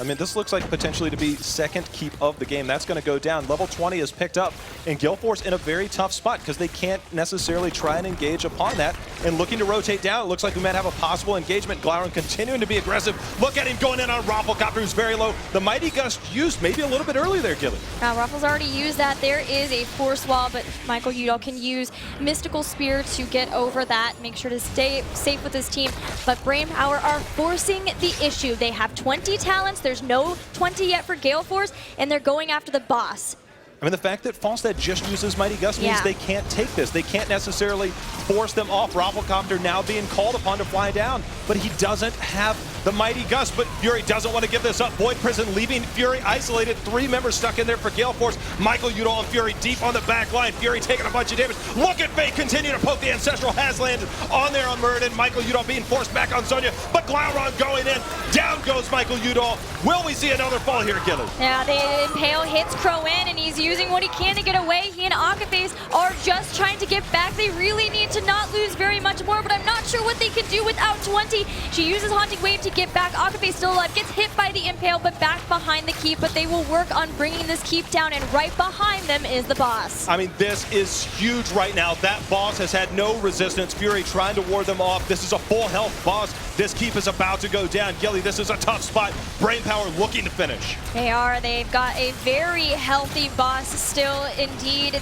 S2: I mean, this looks like potentially to be second keep of the game. That's going to go down. Level 20 is picked up, and Gale Force in a very tough spot because they can't necessarily try and engage upon that. And looking to rotate down, it looks like we might have a possible engagement. Glaurung continuing to be aggressive. Look at him going in on Rafflecopter, who's very low. The Mighty Gust used maybe a little bit early there, Gilly.
S1: Raffle's already used that. There is a force wall, but Michael Udall can use Mystical Spear to get over that, make sure to stay safe with his team. But Brainpower are forcing the issue. They have 20 talents. There's no 20 yet for Gale Force, and they're going after the boss.
S2: I mean, the fact that Falstad just uses Mighty Gust means they can't take this. They can't necessarily force them off. Rafflecopter now being called upon to fly down, but he doesn't have the Mighty Gust. But Fury doesn't want to give this up. Void Prison leaving Fury isolated. 3 members stuck in there for Gale Force. Michael Udall and Fury deep on the back line. Fury taking a bunch of damage. Look at Faye continue to poke. The Ancestral has landed on there on Muradin. Michael Udall being forced back on Sonya, but Glauron going in. Down goes Michael Udall. Will we see another fall here, Gilly?
S1: Yeah, the Impale hits Crow in, and he's using what he can to get away. He and Akaface are just trying to get back. They really need to not lose very much more, but I'm not sure what they can do without 20. She uses Haunting Wave to get back. Akaface still alive, gets hit by the Impale, but back behind the keep, but they will work on bringing this keep down, and right behind them is the boss.
S2: I mean, this is huge right now. That boss has had no resistance. Fury trying to ward them off. This is a full health boss. This keep is about to go down. Gilly, this is a tough spot. Brainpower looking to finish.
S1: They are. They've got a very healthy boss still, indeed.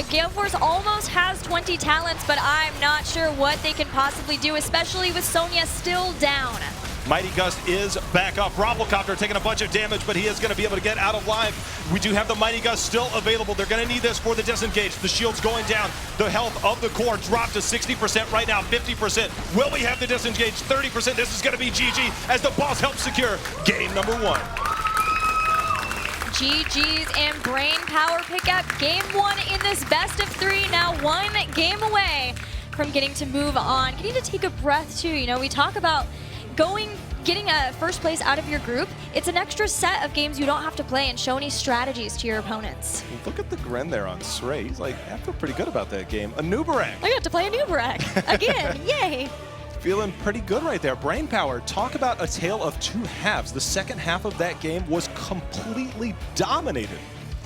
S1: Gale Force almost has 20 talents, but I'm not sure what they can possibly do, especially with Sonya still down.
S2: Mighty Gust is back up. Rafflecopter taking a bunch of damage, but he is going to be able to get out of line. We do have the Mighty Gust still available. They're going to need this for the disengage. The shield's going down. The health of the core dropped to 60% right now, 50%. Will we have the disengage? 30%. This is going to be GG as the boss helps secure game number 1.
S1: GG's and Brainpower pick up game 1 in this best of 3. Now 1 game away from getting to move on. Getting to take a breath too. You know, we talk about getting a first place out of your group. It's an extra set of games you don't have to play and show any strategies to your opponents.
S2: Look at the grin there on Sray. He's like, I feel pretty good about that game. A Nubarak.
S1: I got to play a Nubarak again. Yay.
S2: Feeling pretty good right there. Brainpower, talk about a tale of 2 halves. The second half of that game was completely dominated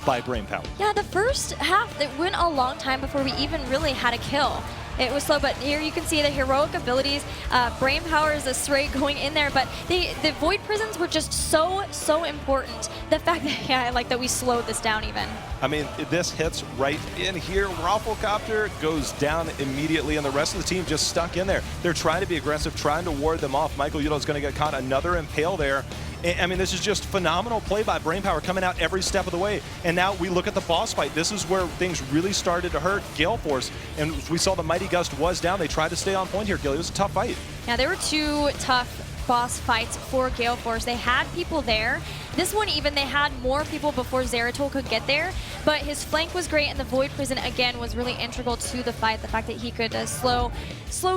S2: by Brainpower.
S1: Yeah, the first half, it went a long time before we even really had a kill. It was slow, but here you can see the heroic abilities. Brainpower is a Sray going in there, but the Void Prisons were just so important. The fact that, I like that we slowed this down even.
S2: I mean, this hits right in here. Rafflecopter goes down immediately, and the rest of the team just stuck in there. They're trying to be aggressive, trying to ward them off. Michael Udall is going to get caught. Another Impale there. I mean, this is just phenomenal play by Brainpower coming out every step of the way. And now we look at the boss fight. This is where things really started to hurt Gale Force. And we saw the Mighty Gust was down. They tried to stay on point here, Gilly. It was a tough fight.
S1: Yeah, there were 2 tough boss fights for Gale Force. They had people there. This one even, they had more people before Zeratul could get there, but his flank was great, and the Void Prison, again, was really integral to the fight. The fact that he could slow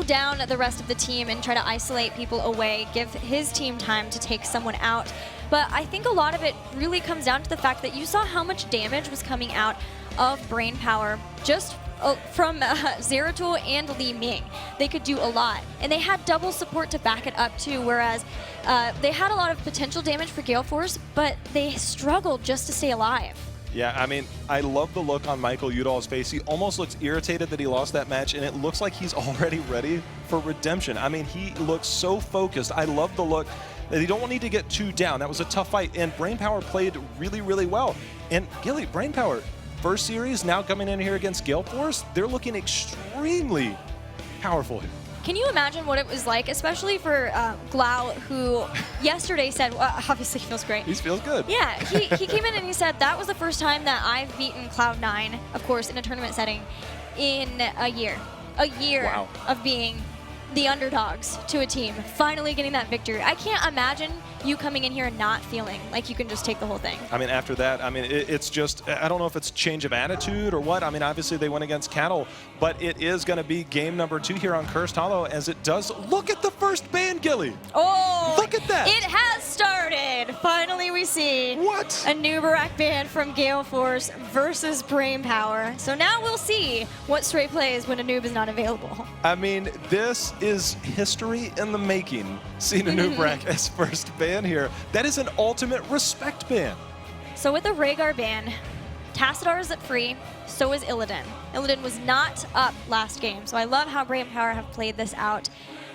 S1: down the rest of the team and try to isolate people away, give his team time to take someone out. But I think a lot of it really comes down to the fact that you saw how much damage was coming out of Brainpower just from Zeratul and Li Ming. They could do a lot, and they had double support to back it up too, whereas they had a lot of potential damage for Gale Force, but they struggled just to stay alive.
S2: Yeah, I mean, I love the look on Michael Udall's face. He almost looks irritated that he lost that match, and it looks like he's already ready for redemption. I mean, he looks so focused. I love the look that he don't need to get too down. That was a tough fight, and Brainpower played really, really well. And Gilly, Brainpower, first series, now coming in here against Gale Force, they're looking extremely powerful here.
S1: Can you imagine what it was like, especially for Glau, who yesterday said, well, obviously he feels great.
S2: He feels good.
S1: Yeah, he came in and he said, that was the first time that I've beaten Cloud9, of course, in a tournament setting, in a year. A year
S2: Wow.
S1: of being the underdogs to a team, finally getting that victory. I can't imagine you coming in here and not feeling like you can just take the whole thing.
S2: I mean, after that, I mean, it's just, I don't know if it's change of attitude or what. I mean, obviously they went against Cattle, but it is going to be game number 2 here on Cursed Hollow, as it does. Look at the first ban, Gilly.
S1: Oh,
S2: look at that.
S1: It has started. Finally, we see
S2: What?
S1: a Nubarak ban from Gale Force versus Brainpower. So now we'll see what Stray plays when a noob is not available.
S2: I mean, this is history in the making, seeing a Nubarak as first ban here. That is an ultimate respect ban.
S1: So with the Rhaegar ban, Tassadar is free, so is Illidan. Illidan was not up last game, so I love how Brainpower have played this out.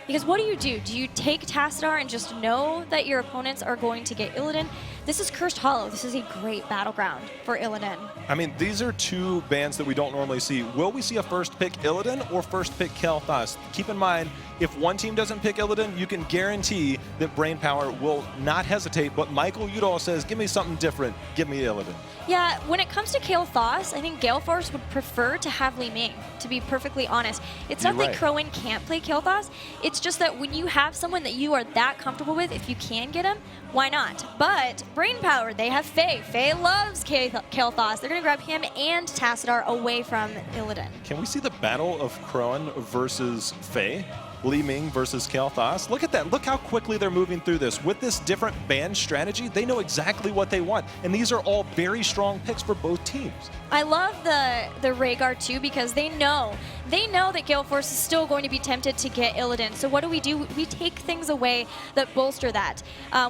S1: Because what do? Do you take Tassadar and just know that your opponents are going to get Illidan? This is Cursed Hollow. This is a great battleground for Illidan.
S2: I mean, these are two bands that we don't normally see. Will we see a first pick Illidan or first pick Kael'thas? Keep in mind, if one team doesn't pick Illidan, you can guarantee that Brainpower will not hesitate. But Michael Udall says, give me something different. Give me Illidan.
S1: Yeah, when it comes to Kael'thas, I think Gale Force would prefer to have Li Ming, to be perfectly honest. It's not
S2: You're
S1: that
S2: right.
S1: Crowin can't play Kael'thas. It's just that when you have someone that you are that comfortable with, if you can get him, why not? But Brainpower, they have Faye. Faye loves Kael'thas. They're going to grab him and Tassadar away from Illidan.
S2: Can we see the battle of Crowin versus Faye? Li Ming versus Kael'thas. Look at that. Look how quickly they're moving through this. With this different band strategy, they know exactly what they want. And these are all very strong picks for both teams.
S1: I love the Rhaegar too because they know that Gale Force is still going to be tempted to get Illidan. So what do? We take things away that bolster that.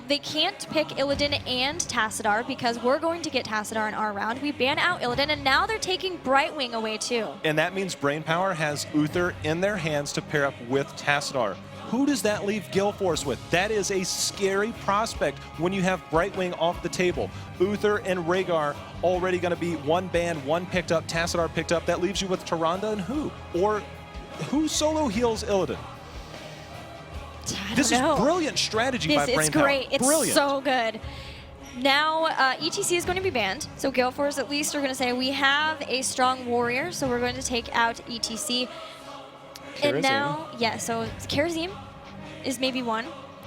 S1: They can't pick Illidan and Tassadar because we're going to get Tassadar in our round. We ban out Illidan, and now they're taking Brightwing away too.
S2: And that means Brainpower has Uther in their hands to pair up with Tassadar. Who does that leave Gale Force with? That is a scary prospect when you have Brightwing off the table. Uther and Rhaegar already going to be one banned, one picked up, Tassadar picked up. That leaves you with Tyrande and who? Or who solo heals Illidan? This is brilliant strategy by Brainpower.
S1: It's great. It's
S2: brilliant.
S1: so good. Now, ETC is going to be banned, so Gale Force at least are going to say, we have a strong warrior, so we're going to take out ETC. And
S2: Karazim.
S1: now, yeah, so Karazim is maybe one.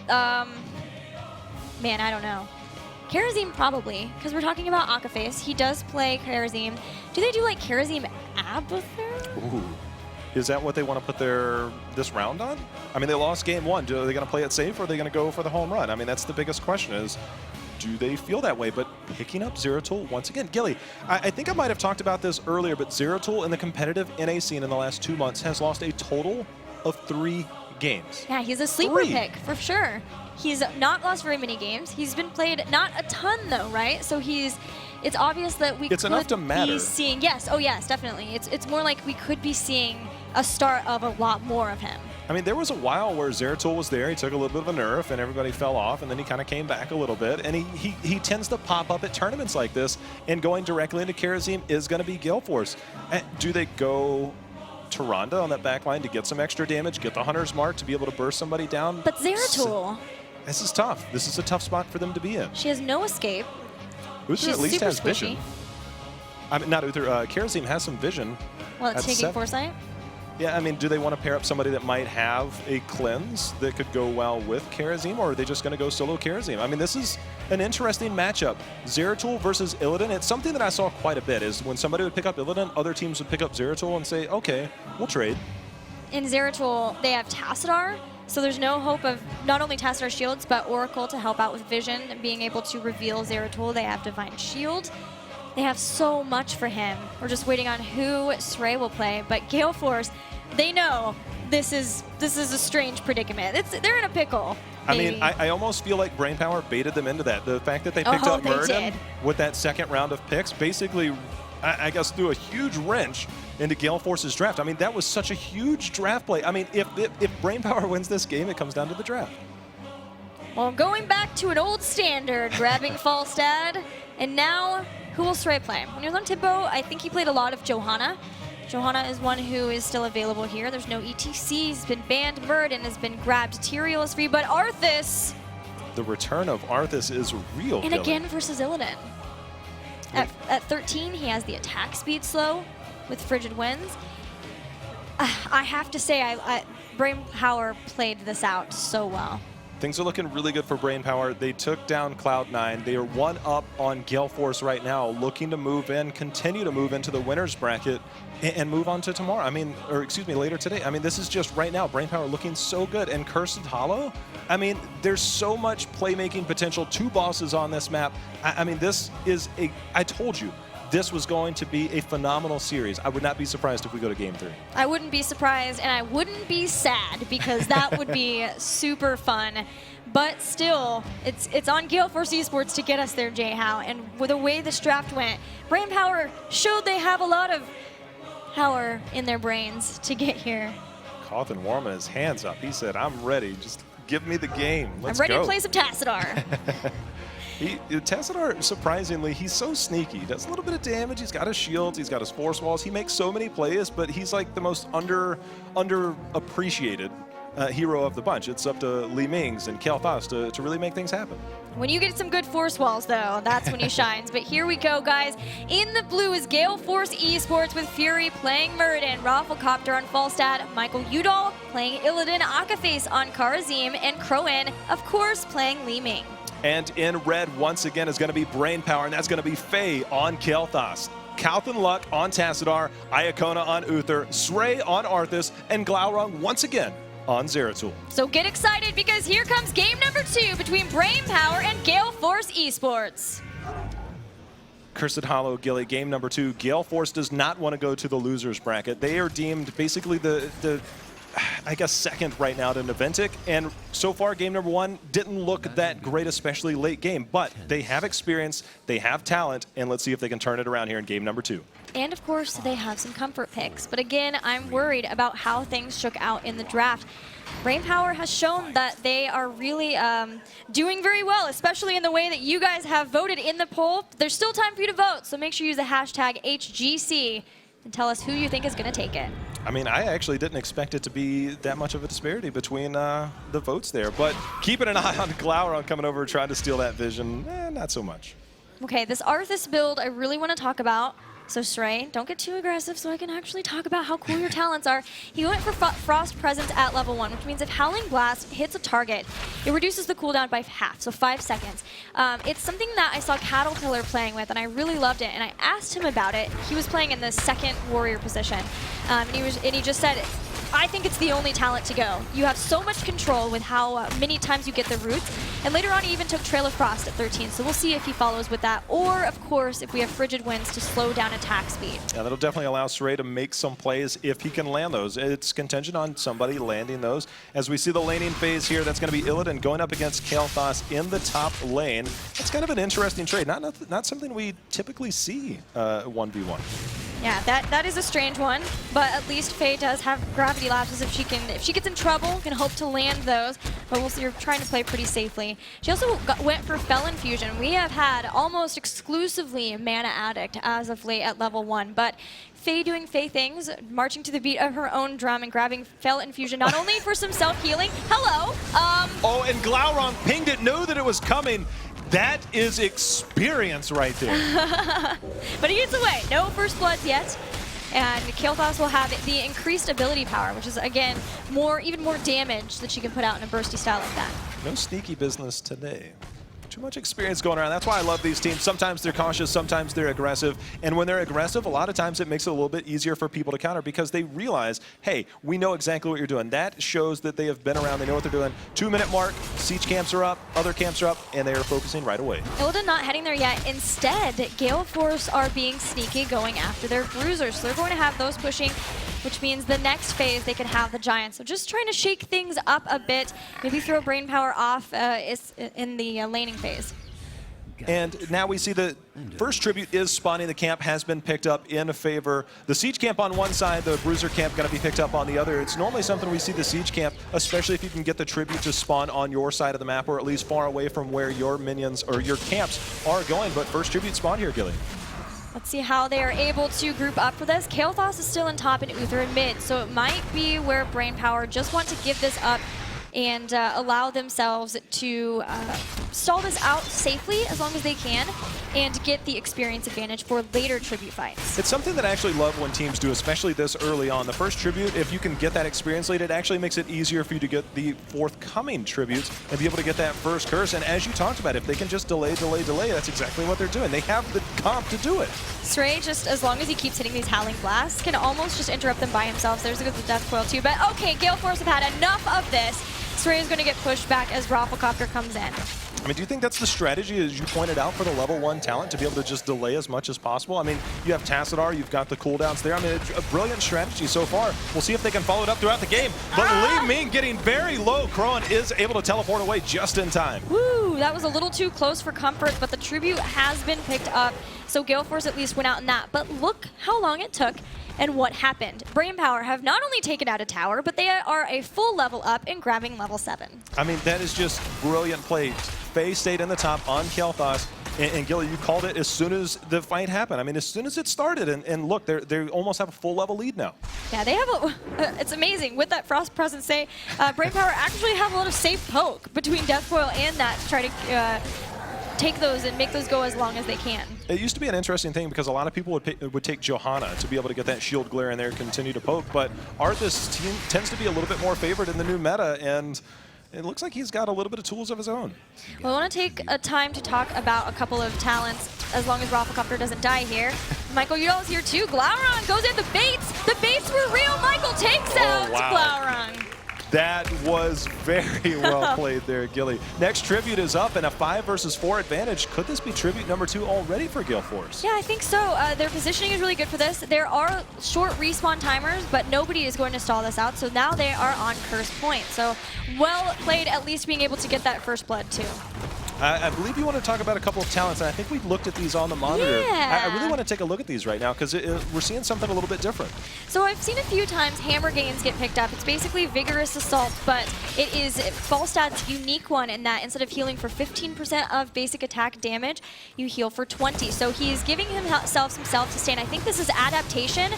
S1: Man, I don't know. Karazim probably, because we're talking about Akaface. He does play Karazim. Do they do like Karazim Abathur?
S2: Ooh. Is that what they want to put this round on? I mean, they lost game one. Are they going to play it safe or are they going to go for the home run? I mean, that's the biggest question is, do they feel that way? But picking up Zeratul once again. Gilly, I think I might have talked about this earlier, but Zeratul in the competitive NA scene in the last 2 months has lost a total of 3 games.
S1: Yeah, he's a sleeper
S2: 3.
S1: pick for sure. He's not lost very many games. He's been played not a ton though, right? So it's obvious that we
S2: It's
S1: could
S2: enough to matter.
S1: be seeing, yes, oh yes, definitely. It's more like we could be seeing a start of a lot more of him.
S2: I mean, there was a while where Zeratul was there. He took a little bit of a nerf, and everybody fell off, and then he kind of came back a little bit. And he tends to pop up at tournaments like this, and going directly into Karazim is going to be Gale Force. Do they go Tyrande on that back line to get some extra damage, get the Hunter's Mark to be able to burst somebody down?
S1: But Zeratul,
S2: This is tough. This is a tough spot for them to be in.
S1: she has no escape.
S2: Uther
S1: She's
S2: at least
S1: super
S2: has
S1: squishy.
S2: vision. I mean, not Uther. Karazim has some vision.
S1: Well, it's
S2: at
S1: taking
S2: 7.
S1: Foresight.
S2: Yeah, I mean, do they want to pair up somebody that might have a cleanse that could go well with Karazim, or are they just going to go solo Karazim? I mean, this is an interesting matchup. Zeratul versus Illidan. It's something that I saw quite a bit, is when somebody would pick up Illidan, other teams would pick up Zeratul and say, okay, we'll trade.
S1: In Zeratul, they have Tassadar, so there's no hope of not only Tassadar shields, but Oracle to help out with vision and being able to reveal Zeratul. They have Divine Shield. They have so much for him. We're just waiting on who Srey will play, but Gale Force, they know this is a strange predicament. They're in a pickle.
S2: I mean, I almost feel like Brainpower baited them into that. The fact that they picked up
S1: they
S2: Murden
S1: did.
S2: with that second round of picks basically, I guess, threw a huge wrench into Gale Force's draft. I mean, that was such a huge draft play. I mean, if Brainpower wins this game, it comes down to the draft.
S1: Well, going back to an old standard, grabbing Falstad, and now who will Srey play? When he was on Timbo, I think he played a lot of Johanna. Johanna is one who is still available here. There's no ETC. He's been banned. Murden has been grabbed. Tyrael is free, but Arthas.
S2: The return of Arthas is real.
S1: And
S2: Gilly.
S1: again versus Illidan. At 13, he has the attack speed slow with Frigid Winds. I have to say, Brainpower played this out so well.
S2: Things are looking really good for Brainpower. They took down Cloud9. They are 1 up on Gale Force right now, looking to move in, continue to move into the winner's bracket, and move on to tomorrow. I mean, or excuse me, later today. I mean, this is just right now. Brainpower looking so good. And Cursed Hollow, I mean, there's so much playmaking potential. 2 bosses on this map. I mean, this is I told you, this was going to be a phenomenal series. I would not be surprised if we go to Game 3.
S1: I wouldn't be surprised, and I wouldn't be sad, because that would be super fun. But still, it's on Gale Force eSports to get us there, Jay-How. And with the way this draft went, Brainpower showed they have a lot of power in their brains to get here.
S2: Cawthon warming his hands up. He said, I'm ready. Just give me the game. Let's
S1: I'm ready
S2: go.
S1: to play some Tassadar.
S2: Tassadar, surprisingly, he's so sneaky. He does a little bit of damage. He's got his shields. He's got his force walls. He makes so many plays, but he's like the most underappreciated hero of the bunch. It's up to Li Mings and Kael'thas to really make things happen.
S1: When you get some good force walls, though, that's when he shines. But here we go, guys. In the blue is Gale Force eSports with Fury playing Muradin, Rafflecopter on Falstad, Michael Udall playing Illidan, Akaface on Karazim, and Crowan, of course, playing Li Ming.
S2: And in red, once again, is going to be Brainpower, and that's going to be Faye on Kael'thas. Calthan Luck on Tassadar, Iacona on Uther, Srey on Arthas, and Glaurung once again on Zeratul.
S1: So get excited because here comes game number 2 between Brainpower and Gale Force eSports.
S2: Cursed Hollow, Gilly, game number 2. Gale Force does not want to go to the losers bracket. They are deemed basically the I guess, second right now to Naventic, and so far game number 1 didn't look that great, especially late game, but they have experience, they have talent, and let's see if they can turn it around here in game number 2.
S1: And of course, they have some comfort picks, but again, I'm worried about how things shook out in the draft. Brainpower has shown that they are really doing very well, especially in the way that you guys have voted in the poll. There's still time for you to vote, so make sure you use the hashtag HGC and tell us who you think is going to take it.
S2: I mean, I actually didn't expect it to be that much of a disparity between the votes there, but keeping an eye on Glaurung coming over trying to steal that vision, not so much.
S1: Okay, this Arthas build I really want to talk about. So Srey, don't get too aggressive so I can actually talk about how cool your talents are. He went for Frost Presence at level 1, which means if Howling Blast hits a target, it reduces the cooldown by half, so 5 seconds. It's something that I saw Caterpillar playing with, and I really loved it, and I asked him about it. He was playing in the second warrior position, and he just said, I think it's the only talent to go. You have so much control with how many times you get the roots. And later on, he even took Trail of Frost at 13, so we'll see if he follows with that. Or, of course, if we have Frigid Winds to slow down attack speed.
S2: Yeah, that'll definitely allow Srey to make some plays if he can land those. It's contingent on somebody landing those. As we see the laning phase here, that's going to be Illidan going up against Kael'thas in the top lane. It's kind of an interesting trade. Not something we typically see 1v1.
S1: Yeah, that is a strange one, but at least Faye does have gravity lapses if she gets in trouble, can hope to land those, but we'll see, you're trying to play pretty safely. She also went for Felon Fusion. We have had almost exclusively Mana Addict as of late at level 1, but Faye doing Faye things, marching to the beat of her own drum and grabbing Felon Fusion, not only for some self-healing, hello!
S2: Oh, and Glaurung pinged it, knew that it was coming. That is experience right there.
S1: But he gets away. No first bloods yet. And Kael'thas will have the increased ability power, which is, again, even more damage that she can put out in a bursty style like that.
S2: No sneaky business today. Too much experience going around. That's why I love these teams. Sometimes they're cautious, sometimes they're aggressive. And when they're aggressive, a lot of times it makes it a little bit easier for people to counter because they realize, hey, we know exactly what you're doing. That shows that they have been around, they know what they're doing. 2-minute mark, siege camps are up, other camps are up, and they are focusing right away.
S1: Illidan not heading there yet. Instead, Gale Force are being sneaky, going after their bruisers. So they're going to have those pushing, which means the next phase they could have the Giants. So just trying to shake things up a bit, maybe throw Brainpower off in the laning phase.
S2: And now we see the first tribute is spawning. The camp has been picked up in favor. The siege camp on one side, the bruiser camp going to be picked up on the other. It's normally something we see the siege camp, especially if you can get the tribute to spawn on your side of the map or at least far away from where your minions or your camps are going. But first tribute spawn here, Gilly.
S1: Let's see how they are able to group up for this. Kael'thas is still in top and Uther in mid, so it might be where Brainpower just want to give this up and allow themselves to stall this out safely as long as they can and get the experience advantage for later tribute fights.
S2: It's something that I actually love when teams do, especially this early on. The first tribute, if you can get that experience late, it actually makes it easier for you to get the forthcoming tributes and be able to get that first curse. And as you talked about, if they can just delay, that's exactly what they're doing. They have the comp to do it.
S1: Srey, just as long as he keeps hitting these Howling Blasts, can almost just interrupt them by himself. There's a good Death Coil too, but okay, Gale Force have had enough of this. Srey is going to get pushed back as Rafflecopter comes in.
S2: I mean, do you think that's the strategy, as you pointed out, for the level 1 talent, to be able to just delay as much as possible? I mean, you have Tassadar, you've got the cooldowns there. I mean, it's a brilliant strategy so far. We'll see if they can follow it up throughout the game. But Li Ming getting very low. Crowan is able to teleport away just in time.
S1: Woo, that was a little too close for comfort, but the tribute has been picked up. So Gale Force at least went out in that. But look how long it took and what happened. Brainpower have not only taken out a tower, but they are a full level up and grabbing level 7.
S2: I mean, that is just brilliant play. Faye stayed in the top on Kael'thas. And Gilly, you called it as soon as the fight happened. I mean, as soon as it started, and look, they almost have a full level lead now.
S1: Yeah, they have it's amazing. With that Frost presence, Brainpower actually have a lot of safe poke between Deathcoil and that to try to take those and make those go as long as they can.
S2: It used to be an interesting thing because a lot of people would take Johanna to be able to get that shield glare in there and continue to poke, but Arthas team tends to be a little bit more favored in the new meta, and it looks like he's got a little bit of tools of his own.
S1: Well, I want to take a time to talk about a couple of talents, as long as Rafflecopter doesn't die here. Michael Udall's here too. Glaurung goes in the baits. The baits were real. Michael takes out Glaurung.
S2: That was very well played there, Gilly. Next tribute is up in a 5 versus 4 advantage. Could this be tribute number 2 already for Gale Force?
S1: Yeah, I think so. Their positioning is really good for this. There are short respawn timers, but nobody is going to stall this out. So now they are on curse point. So well played, at least being able to get that first blood too.
S2: I believe you want to talk about a couple of talents, and I think we looked at these on the monitor.
S1: Yeah.
S2: I really want to take a look at these right now because we're seeing something a little bit different.
S1: So I've seen a few times hammer gains get picked up. It's basically Vigorous Assault, but it is Falstad's unique one in that instead of healing for 15% of basic attack damage, you heal for 20. So he's giving himself some self-sustain. I think this is adaptation,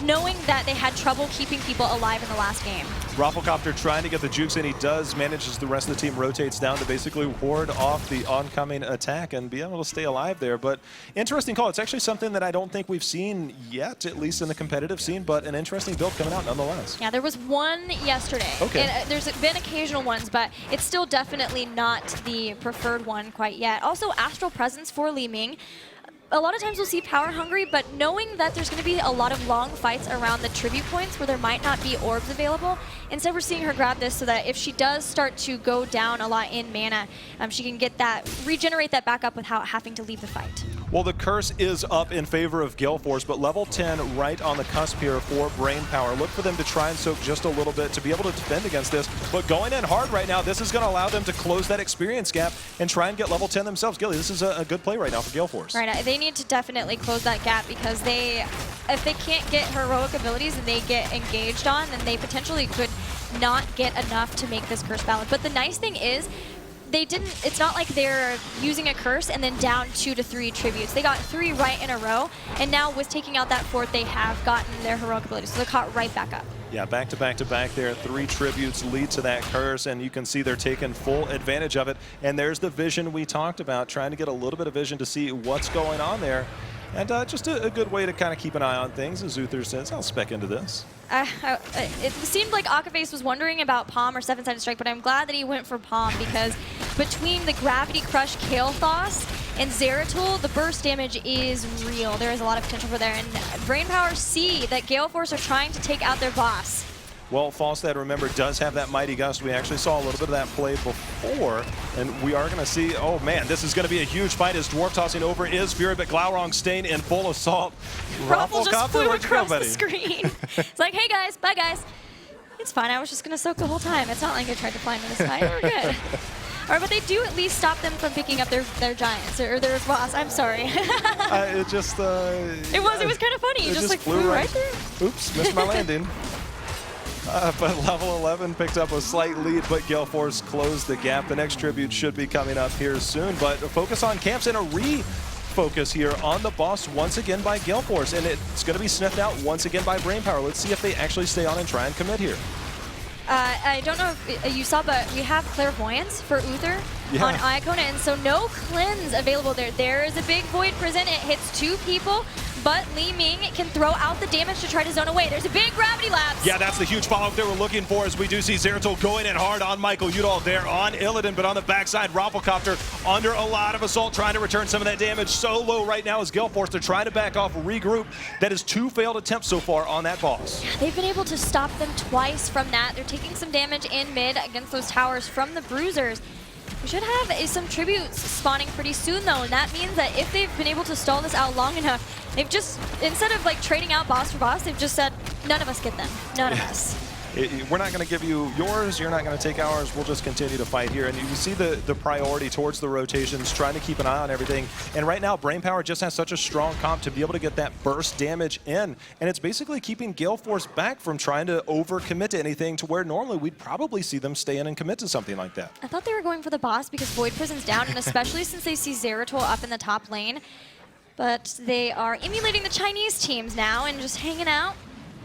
S1: knowing that they had trouble keeping people alive in the last game.
S2: Rafflecopter trying to get the jukes in. He does manage as the rest of the team rotates down to basically ward off the oncoming attack and be able to stay alive there. But interesting call. It's actually something that I don't think we've seen yet, at least in the competitive scene, but an interesting build coming out nonetheless.
S1: Yeah, there was one yesterday.
S2: Okay.
S1: And there's been occasional ones, but it's still definitely not the preferred one quite yet. Also, Astral Presence for Li Ming. A lot of times we'll see power hungry, but knowing that there's going to be a lot of long fights around the tribute points where there might not be orbs available, instead we're seeing her grab this so that if she does start to go down a lot in mana, she can get that, regenerate that back up without having to leave the fight.
S2: Well, the curse is up in favor of Gale Force, but level 10 right on the cusp here for Brainpower. Look for them to try and soak just a little bit to be able to defend against this, but going in hard right now, this is going to allow them to close that experience gap and try and get level 10 themselves. Gilly, this is a good play right now for Gale Force.
S1: Right, they need to definitely close that gap because if they can't get heroic abilities and they get engaged on, then they potentially could not get enough to make this curse valid. But the nice thing is, it's not like they're using a curse and then down 2 to 3 tributes. They got 3 right in a row, and now with taking out that 4th, they have gotten their heroic abilities, so they're caught right back up.
S2: Yeah, back to back to back there. 3 tributes lead to that curse, and you can see they're taking full advantage of it. And there's the vision we talked about, trying to get a little bit of vision to see what's going on there. And just a good way to kind of keep an eye on things, as Uther says. I'll spec into this.
S1: It seemed like Akaface was wondering about Palm or 7-sided strike, but I'm glad that he went for Palm because between the Gravity Crush Kael'thas and Zeratul, the burst damage is real. There is a lot of potential for there, and Brainpower see that Gale Force are trying to take out their boss.
S2: Well, Falstad, remember, does have that Mighty Gust. We actually saw a little bit of that play before, and we are going to see, oh man, this is going to be a huge fight as Dwarf tossing over is Fury, but Glaurung staying in full assault.
S1: Raffle just flew across
S2: go,
S1: the screen. It's like, hey guys, bye guys. It's fine, I was just going to soak the whole time. It's not like I tried to fly into this fight, we're good. All right, but they do at least stop them from picking up their giants, or their boss, I'm sorry.
S2: It just...
S1: it was kind of funny, it just like flew right through.
S2: Oops, missed my landing. But level 11 picked up a slight lead, but Gale Force closed the gap. The next tribute should be coming up here soon, but focus on camps and a refocus here on the boss once again by Gale Force, and it's going to be sniffed out once again by Brainpower. Let's see if they actually stay on and try and commit here.
S1: I don't know if you saw, but we have Clairvoyance for Uther on Iacona, and so no cleanse available there. There is a big Void Prison. It hits 2 people, but Li Ming can throw out the damage to try to zone away. There's a big Gravity Lapse.
S2: Yeah, that's the huge follow-up they were looking for, as we do see Zeratul going in hard on Michael Udall there on Illidan, but on the backside, Rafflecopter under a lot of assault, trying to return some of that damage. So low right now is Gale Force. They're trying to back off, regroup. That is 2 failed attempts so far on that boss.
S1: Yeah, they've been able to stop them twice from that. They're taking some damage in mid against those towers from the Bruisers. We should have some tributes spawning pretty soon though, and that means that if they've been able to stall this out long enough, they've just, instead of like trading out boss for boss, they've just said, none of us get them, none of us.
S2: We're not going to give you yours. You're not going to take ours. We'll just continue to fight here. And you see the priority towards the rotations, trying to keep an eye on everything. And right now, Brainpower just has such a strong comp to be able to get that burst damage in. And it's basically keeping Gale Force back from trying to overcommit to anything to where normally we'd probably see them stay in and commit to something like that.
S1: I thought they were going for the boss because Void Prison's down, and especially since they see Zeratul up in the top lane. But they are emulating the Chinese teams now and just hanging out,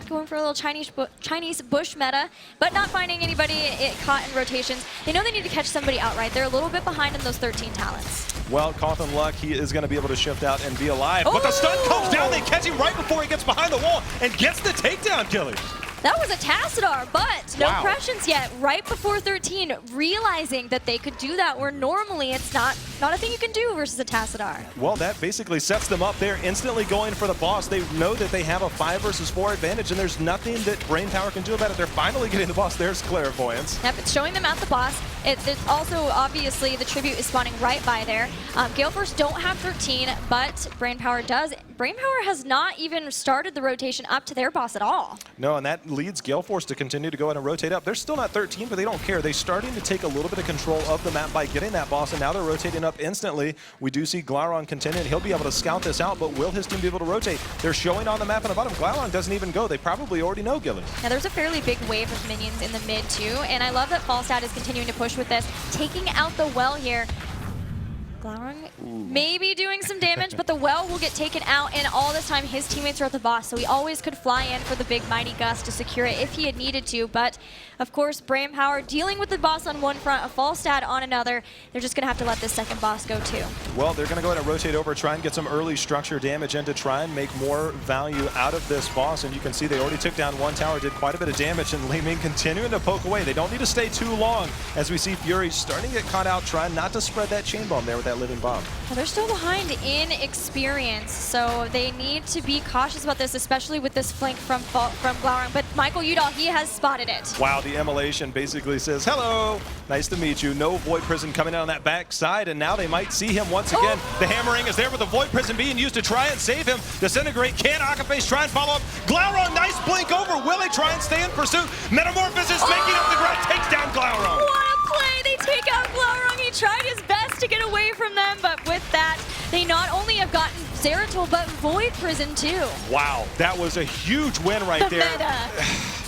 S1: going for a little Chinese bush meta, but not finding anybody caught in rotations. They know they need to catch somebody outright. They're a little bit behind in those 13 talents.
S2: Well, Cawthon Luck, he is going to be able to shift out and be alive. But the stun comes down. They catch him right before he gets behind the wall and gets the takedown, Gilly.
S1: That was a Tassadar, but no prescience yet. Right before 13, realizing that they could do that where normally it's not a thing you can do versus a Tassadar.
S2: Well, that basically sets them up there, instantly going for the boss. They know that they have a 5 versus 4 advantage, and there's nothing that Brainpower can do about it. They're finally getting the boss. There's Clairvoyance.
S1: Yep, it's showing them at the boss. It's also, obviously, the tribute is spawning right by there. Gale Force don't have 13, but Brainpower does. Brainpower has not even started the rotation up to their boss at all.
S2: No, and that leads Gale Force to continue to go ahead and rotate up. They're still not 13, but they don't care. They're starting to take a little bit of control of the map by getting that boss, and now they're rotating up instantly. We do see Glauron continuing. He'll be able to scout this out, but will his team be able to rotate? They're showing on the map on the bottom. Glauron doesn't even go. They probably already know Gilly.
S1: Yeah, there's a fairly big wave of minions in the mid, too, and I love that Falstad is continuing to push with this, taking out the well here. Glauron maybe doing some damage, but the well will get taken out, and all this time his teammates are at the boss, so he always could fly in for the big Mighty Gust to secure it if he had needed to. But of course, Brainpower dealing with the boss on one front, a Falstad on another. They're just gonna have to let this second boss go too.
S2: Well, they're gonna go ahead and rotate over, try and get some early structure damage in to try and make more value out of this boss. And you can see they already took down one tower, did quite a bit of damage, and Li Ming continuing to poke away. They don't need to stay too long as we see Fury starting to get caught out, trying not to spread that chain bomb there with that living bomb.
S1: Well, they're still behind in experience, so they need to be cautious about this, especially with this flank from Glauron. But Michael Udall, he has spotted it.
S2: Wow, the immolation basically says, hello, nice to meet you. No Void Prison coming out on that back side, and now they might see him once again. The hammering is there with the Void Prison being used to try and save him. Disintegrate, can Akaface try and follow up? Glauron, nice blink over. Will they try and stay in pursuit? Metamorphosis making up the ground, takes down Glauron.
S1: What a play! They take out Glauron. He tried his best to get away from them, but with that, they not only have gotten Zeratul, but Void Prison too.
S2: Wow, that was a huge win right there.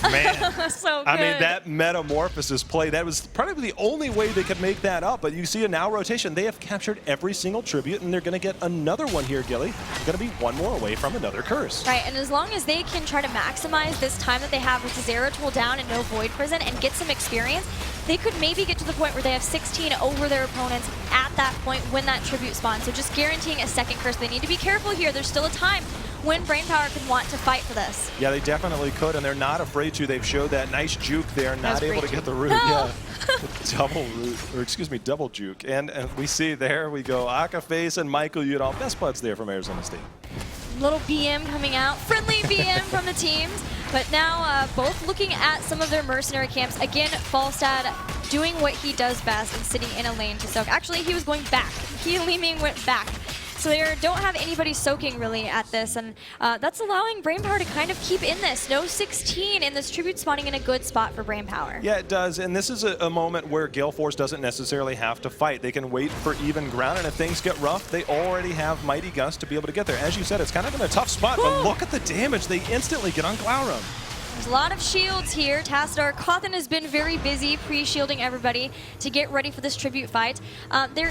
S2: Man,
S1: so good.
S2: I mean, that Metamorphosis play, that was probably the only way they could make that up. But you see a now rotation. They have captured every single tribute, and they're going to get another one here, Gilly. Going to be one more away from another curse.
S1: Right, and as long as they can try to maximize this time that they have with Zeratul down and no Void Prison and get some experience, they could maybe get to the point where they have 16 over their opponents at that point when that tribute spawns. So just guaranteeing a second curse. They need to be careful here. There's still a time when Brainpower could want to fight for this.
S2: Yeah, they definitely could, and they're not afraid to. They've showed that nice juke there, not able to get the root.
S1: No.
S2: Yeah, double root, or excuse me, double juke. And we see there we go, Akaface and Michael Udall, best buds there from Arizona State.
S1: Little BM coming out, friendly BM from the teams. But now both looking at some of their mercenary camps. Again, Falstad doing what he does best and sitting in a lane to soak. Actually, he was going back. Li Ming went back. So they don't have anybody soaking really at this, and that's allowing Brainpower to kind of keep in this. No 16, and this tribute spawning in a good spot for Brainpower.
S2: Yeah, it does, and this is a moment where Gale Force doesn't necessarily have to fight. They can wait for even ground, and if things get rough, they already have Mighty Gust to be able to get there. As you said, it's kind of in a tough spot, but look at the damage they instantly get on Glauron.
S1: There's a lot of shields here. Tassadar, Cawthon has been very busy pre-shielding everybody to get ready for this tribute fight. The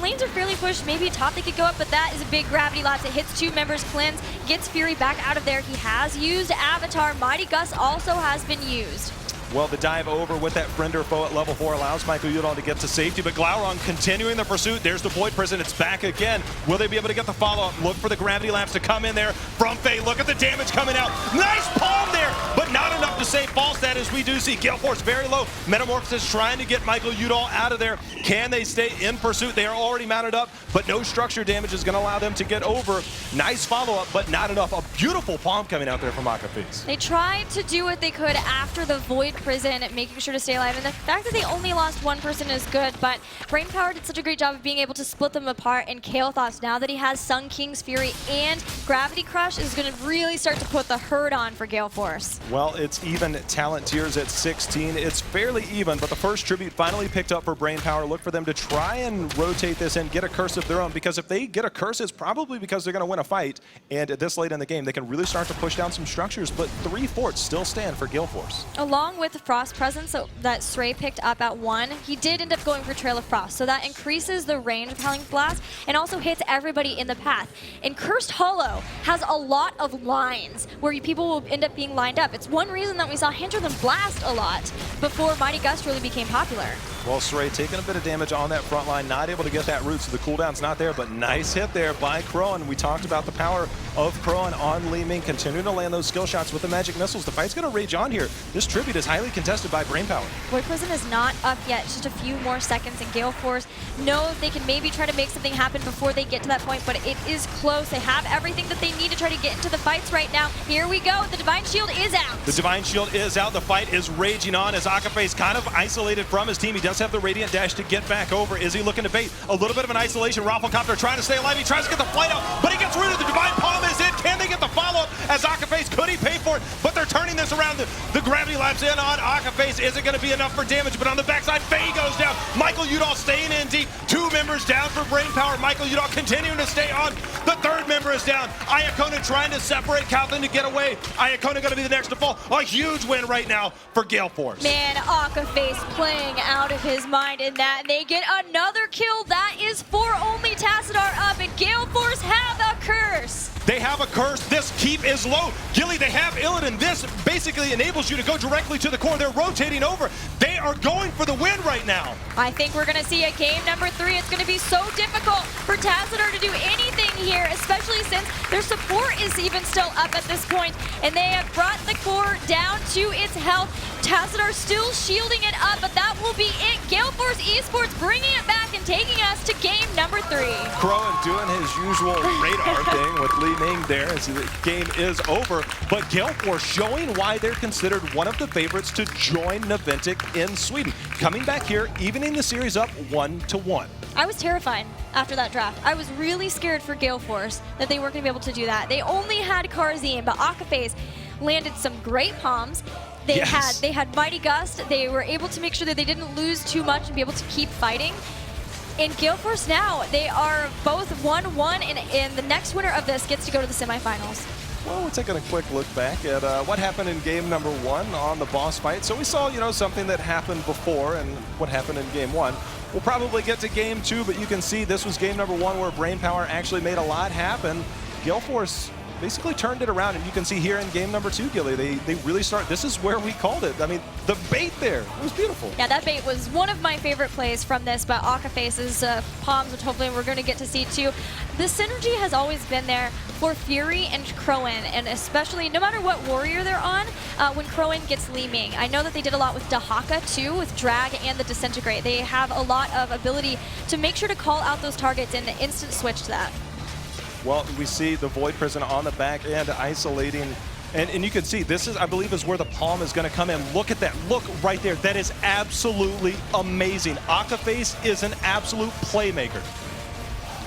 S1: lanes are fairly pushed. Maybe top they could go up, but that is a big gravity lapse. It hits two members, cleanse, gets Fury back out of there. He has used Avatar. Mighty Gust also has been used.
S2: Well, the dive over with that friender foe at level 4 allows Michael Udall to get to safety, but Glauron continuing the pursuit. There's the Void Prison. It's back again. Will they be able to get the follow-up? Look for the gravity lamps to come in there from Faye. Look at the damage coming out. Nice palm there, but not enough to save Falstad, as we do see. Gale Force very low. Metamorphosis trying to get Michael Udall out of there. Can they stay in pursuit? They are already mounted up, but no structure damage is going to allow them to get over. Nice follow-up, but not enough. A beautiful palm coming out there from Akaface.
S1: They tried to do what they could after the Void Prison, making sure to stay alive, and the fact that they only lost one person is good, but Brainpower did such a great job of being able to split them apart, and Kael'thas, now that he has Sun King's Fury and Gravity Crush, is going to really start to put the hurt on for Gale Force.
S2: Well, it's even talent tiers at 16. It's fairly even, but the first tribute finally picked up for Brainpower. Look for them to try and rotate this and get a curse of their own, because if they get a curse, it's probably because they're going to win a fight. And at this late in the game, they can really start to push down some structures, but 3 forts still stand for Gale Force.
S1: Along with the Frost Presence that Sray picked up at 1, he did end up going for Trail of Frost, so that increases the range of Howling Blast and also hits everybody in the path. And Cursed Hollow has a lot of lines where people will end up being lined up. It's one reason that we saw Hinder them blast a lot before Mighty Gust really became popular.
S2: Well, Sray taking a bit of damage on that front line, not able to get that root, so the cooldown's not there, but nice hit there by Crowan. We talked about the power of Crowan on Li Ming, continuing to land those skill shots with the magic missiles. The fight's going to rage on here. This tribute is highly contested by Brainpower.
S1: Void Prison is not up yet, just a few more seconds, and Gale Force know they can maybe try to make something happen before they get to that point, but it is close. They have everything that they need to try to get into the fights right now. Here we go. The Divine Shield is out.
S2: The Divine Shield is out. The fight is raging on as Akaface kind of isolated from his team. He does have the Radiant Dash to get back over. Is he looking to bait? A little bit of an isolation. Rafflecopter trying to stay alive. He tries to get the flight out, but he gets rid of the Divine Palm is in. Can they get the follow-up as Akaface? Could he pay for it? But they're turning this around. The Gravity Lab's in on Akaface. Isn't going to be enough for damage, but on the backside, Faye goes down. Michael Udall staying in deep. 2 members down for Brainpower. Michael Udall continuing to stay on. The 3rd member is down. Iacona trying to separate Kathleen to get away. Iacona going to be the next to fall. A huge win right now for Gale Force.
S1: Man, Akaface playing out of his mind in that. And they get another kill. That is 4 only Tassadar up, and Gale Force have a curse.
S2: They have a curse. This keep is low. Gilly, they have Illidan. This basically enables you to go directly to the core. They're rotating over. They are going for the win right now.
S1: I think we're going to see a game number 3. It's going to be so difficult for Tassadar to do anything here, especially since their support is even still up at this point, and they have brought the core down to its health. Tassadar still shielding it up, but that will be it. Gale Force eSports bringing it back and taking us to game number 3.
S2: Crowan doing his usual radar thing with Li Ming there as the game is over, but Gale Force showing why they're considered one of the favorites to join Naventic in Sweden. Coming back here, evening the series up 1-1.
S1: I was terrified after that draft. I was really scared for Gale Force that they weren't going to be able to do that. They only had Karazim, but Akaface landed some great palms. They had Mighty Gust. They were able to make sure that they didn't lose too much and be able to keep fighting. In Gale Force now, they are both 1-1, and the next winner of this gets to go to the semifinals.
S2: Well, we're taking a quick look back at what happened in game number 1 on the boss fight. So we saw, something that happened before and what happened in game 1. We'll probably get to game 2, but you can see this was game number 1 where Brainpower actually made a lot happen. Gale Force basically turned it around, and you can see here in game number 2, Gilly, they really start. This is where we called it. I mean, the bait there, it was beautiful.
S1: Yeah, that bait was one of my favorite plays from this, but Akaface's palms, which hopefully we're going to get to see too. The synergy has always been there for Fury and Crowan, and especially no matter what warrior they're on, when Crowan gets Li Ming. I know that they did a lot with Dahaka too, with Drag and the Disintegrate. They have a lot of ability to make sure to call out those targets and instant switch to that.
S2: Well, we see the Void Prison on the back end isolating, and you can see this is, I believe, is where the palm is going to come in. Look at that. Look right there. That is absolutely amazing. Akaface is an absolute playmaker.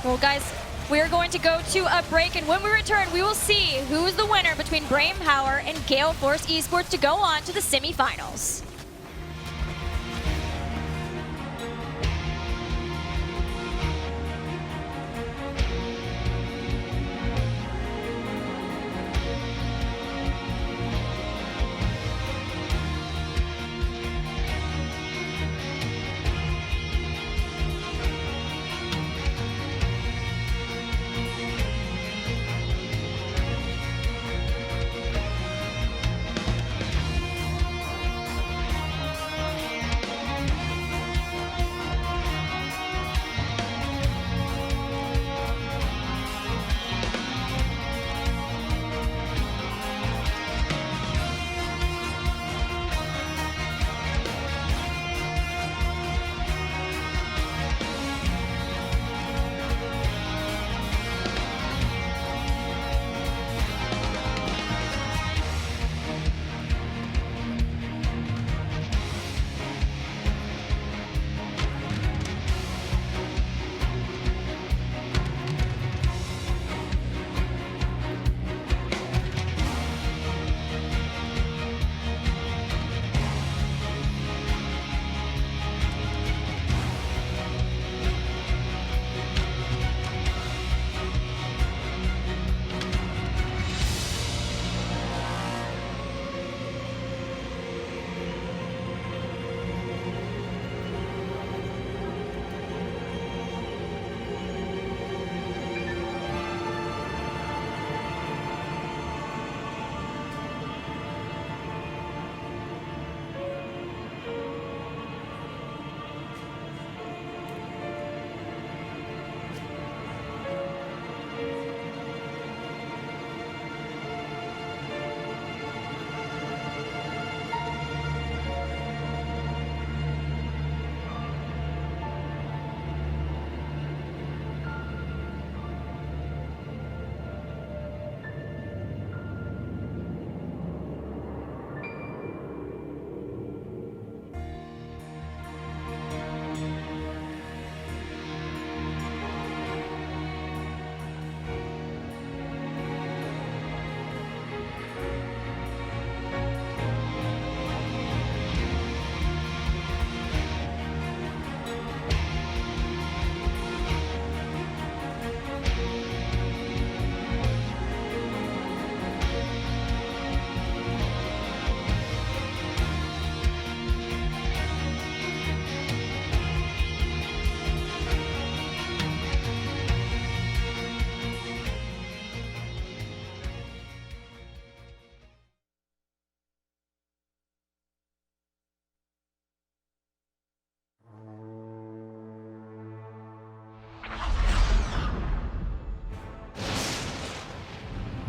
S1: Well, guys, we're going to go to a break, and when we return, we will see who is the winner between Brainpower and Gale Force eSports to go on to the semifinals.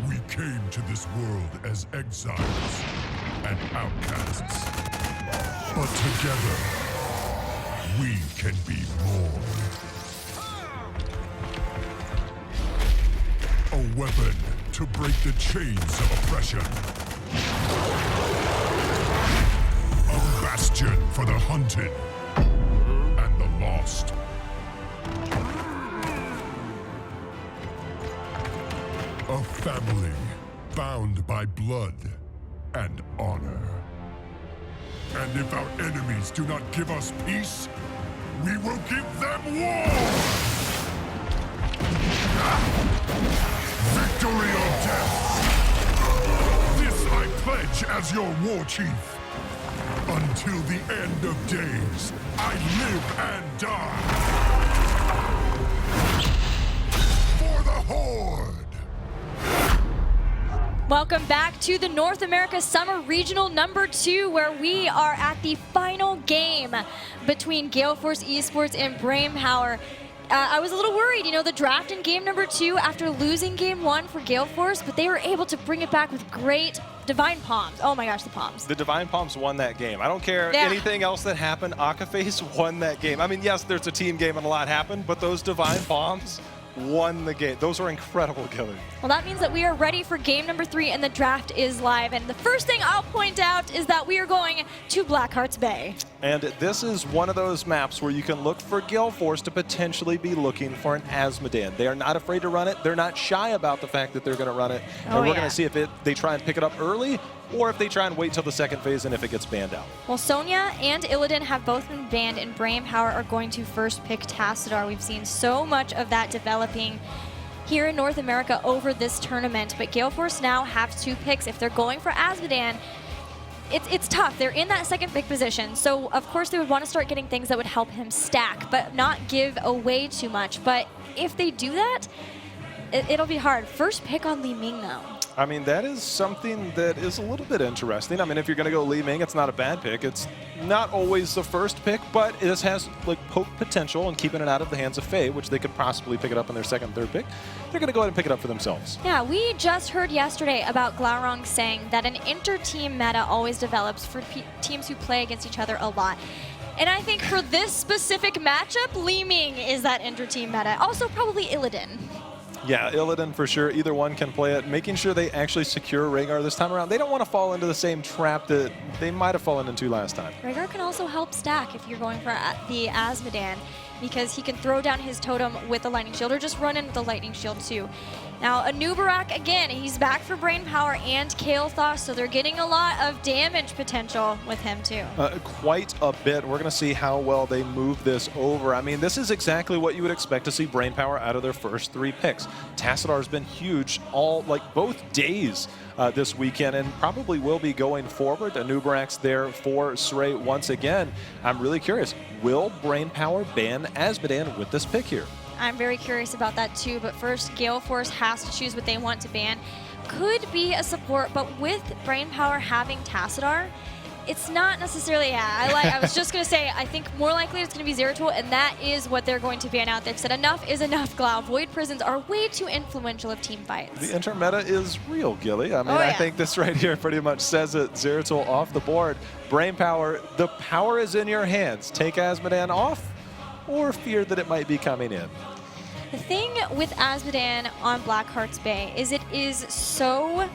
S4: We came to this world as exiles and outcasts. But together, we can be more. A weapon to break the chains of oppression. A bastion for the hunted and the lost. A family bound by blood and honor. And if our enemies do not give us peace, we will give them war! Victory or death! This I pledge as your war chief. Until the end of days, I live and die. For the Horde!
S1: Welcome back to the North America Summer Regional number 2, where we are at the final game between Gale Force eSports and Brainpower. I was a little worried, you know, the draft in game number 2 after losing game 1 for Gale Force, but they were able to bring it back with great Divine Palms. Oh my gosh, the Palms.
S2: The Divine Palms won that game. I don't care anything else that happened. Akaface won that game. I mean, yes, there's a team game and a lot happened, but those Divine Palms won the game. Those are incredible, Gilly.
S1: Well, that means that we are ready for game number 3 and the draft is live. And the first thing I'll point out is that we are going to Blackheart's Bay.
S2: And this is one of those maps where you can look for Gale Force to potentially be looking for an Asmodan. They are not afraid to run it. They're not shy about the fact that they're going to run it. And we're going to see if they try and pick it up early or if they try and wait till the second phase and if it gets banned out.
S1: Well, Sonya and Illidan have both been banned, and Brainpower are going to first pick Tassadar. We've seen so much of that developing here in North America over this tournament, but Gale Force now have 2 picks. If they're going for Asmodan, it's tough. They're in that second pick position, so of course they would want to start getting things that would help him stack, but not give away too much. But if they do that, it'll be hard. First pick on Li Ming, though.
S2: I mean, that is something that is a little bit interesting. I mean, if you're going to go Li Ming, it's not a bad pick. It's not always the first pick, but this has like poke potential and keeping it out of the hands of Faye, which they could possibly pick it up in their second, third pick. They're going to go ahead and pick it up for themselves.
S1: Yeah, we just heard yesterday about Glaurung saying that an inter-team meta always develops for teams who play against each other a lot. And I think for this specific matchup, Li Ming is that inter-team meta. Also probably Illidan.
S2: Yeah, Illidan for sure. Either one can play it. Making sure they actually secure Rhaegar this time around. They don't want to fall into the same trap that they might have fallen into last time.
S1: Rhaegar can also help stack if you're going for the Asmodan, because he can throw down his totem with the Lightning Shield or just run in with the Lightning Shield too. Now, Anubarak, again, he's back for Brainpower and Kael'thas, so they're getting a lot of damage potential with him too.
S2: Quite a bit. We're going to see how well they move this over. I mean, this is exactly what you would expect to see Brainpower out of their first 3 picks. Tassadar's been huge both days this weekend, and probably will be going forward. Anubarak's there for Srey once again. I'm really curious, will Brainpower ban Asmodan with this pick here?
S1: I'm very curious about that too, but first, Gale Force has to choose what they want to ban. Could be a support, but with Brainpower having Tassadar, it's not necessarily, I was just going to say, I think more likely it's going to be Zeratul, and that is what they're going to ban out. They've said enough is enough, Glau. Void Prisons are way too influential of team fights.
S2: The inter-meta is real, Gilly. I mean, I think this right here pretty much says it. Zeratul off the board. Brainpower, the power is in your hands. Take Asmodan off, or fear that it might be coming in.
S1: The thing with Asmodan on Blackheart's Bay is it is so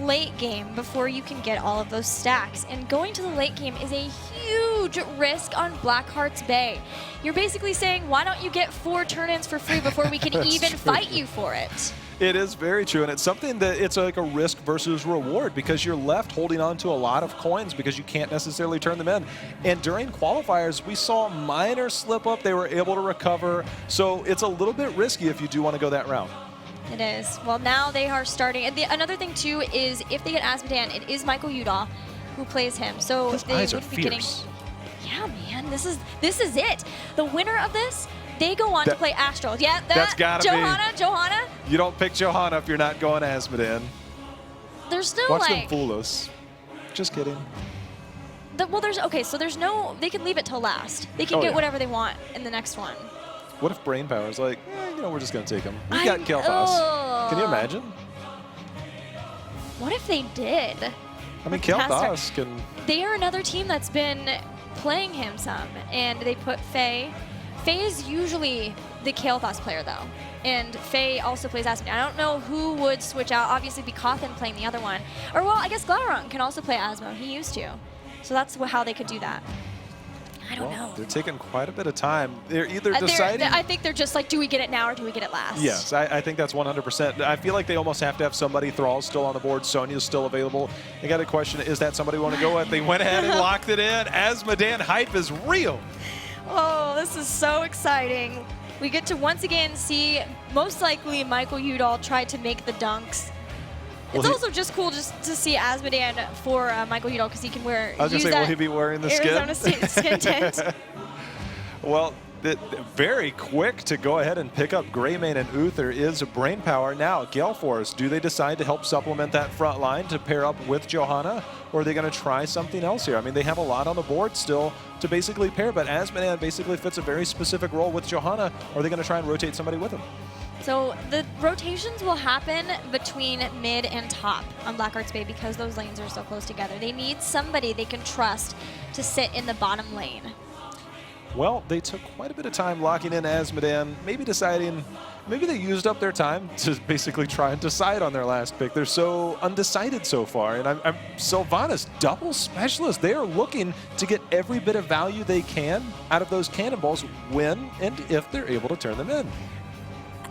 S1: late game before you can get all of those stacks, and going to the late game is a huge risk on Blackheart's Bay. You're basically saying, why don't you get 4 turn-ins for free before we can even fight you for it?
S2: It is very true, and it's something that it's like a risk versus reward, because you're left holding on to a lot of coins because you can't necessarily turn them in. And during qualifiers, we saw minor slip up. They were able to recover, so it's a little bit risky if you do want to go that route.
S1: It is. Well, now they are starting. And another thing, too, is if they get Asmodan, it is Michael Udall who plays him. So
S2: His
S1: they
S2: eyes
S1: would
S2: are
S1: be getting.
S2: fierce.
S1: Yeah, man, this is it. The winner of this, they go on to play Astral. Yeah,
S2: that's gotta be.
S1: Johanna.
S2: You don't pick Johanna if you're not going Asmodan.
S1: There's no
S2: Watch them fool us. Just kidding.
S1: So there's no. They can leave it till last. They can get whatever they want in the next one.
S2: What if Brainpower's like, we're just going to take him. We got Kael'thas. Can you imagine?
S1: What if they did?
S2: I mean,
S1: Fantastic.
S2: Kael'thas can...
S1: They are another team that's been playing him some, and they put Faye. Faye is usually the Kael'thas player, though, and Faye also plays Asmodee. I don't know who would switch out. Obviously, be Cawthon playing the other one. Or, well, I guess Glaurung can also play Asmo. He used to. So that's how they could do that. I don't know.
S2: They're taking quite a bit of time. They're either deciding...
S1: I think they're just like, do we get it now or do we get it last?
S2: Yes, I think that's 100%. I feel like they almost have to have somebody. Thrall's still on the board. Sonya's still available. I got a question. Is that somebody we want to go with? They went ahead and locked it in. Asmodan hype is real.
S1: Oh, this is so exciting. We get to once again see, most likely, Michael Udall try to make the dunks. It's also just cool just to see Asmodan for Michael Udall because he can wear.
S2: I was going to say, will he be wearing the
S1: Arizona skin tint?
S2: Well, very quick to go ahead and pick up Greymane and Uther is Brainpower. Now, Gale Force, do they decide to help supplement that front line to pair up with Johanna, or are they going to try something else here? I mean, they have a lot on the board still to basically pair, but Asmodan basically fits a very specific role with Johanna. Or are they going to try and rotate somebody with him?
S1: So the rotations will happen between mid and top on Blackheart's Bay because those lanes are so close together. They need somebody they can trust to sit in the bottom lane.
S2: Well, they took quite a bit of time locking in Asmodan, maybe deciding, maybe they used up their time to basically try and decide on their last pick. They're so undecided so far, and I'm Sylvanas, double specialist. They are looking to get every bit of value they can out of those cannonballs when and if they're able to turn them in.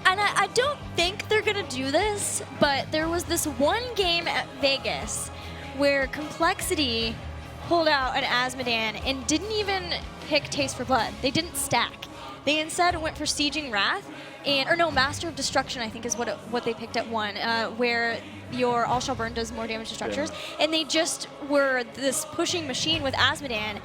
S1: And I don't think they're going to do this, but there was this one game at Vegas where Complexity pulled out an Asmodan and didn't even pick Taste for Blood. They didn't stack. They instead went for Sieging Wrath, or no, Master of Destruction, I think is what they picked at one, where your All Shall Burn does more damage to structures. Yeah. And they just were this pushing machine with Asmodan.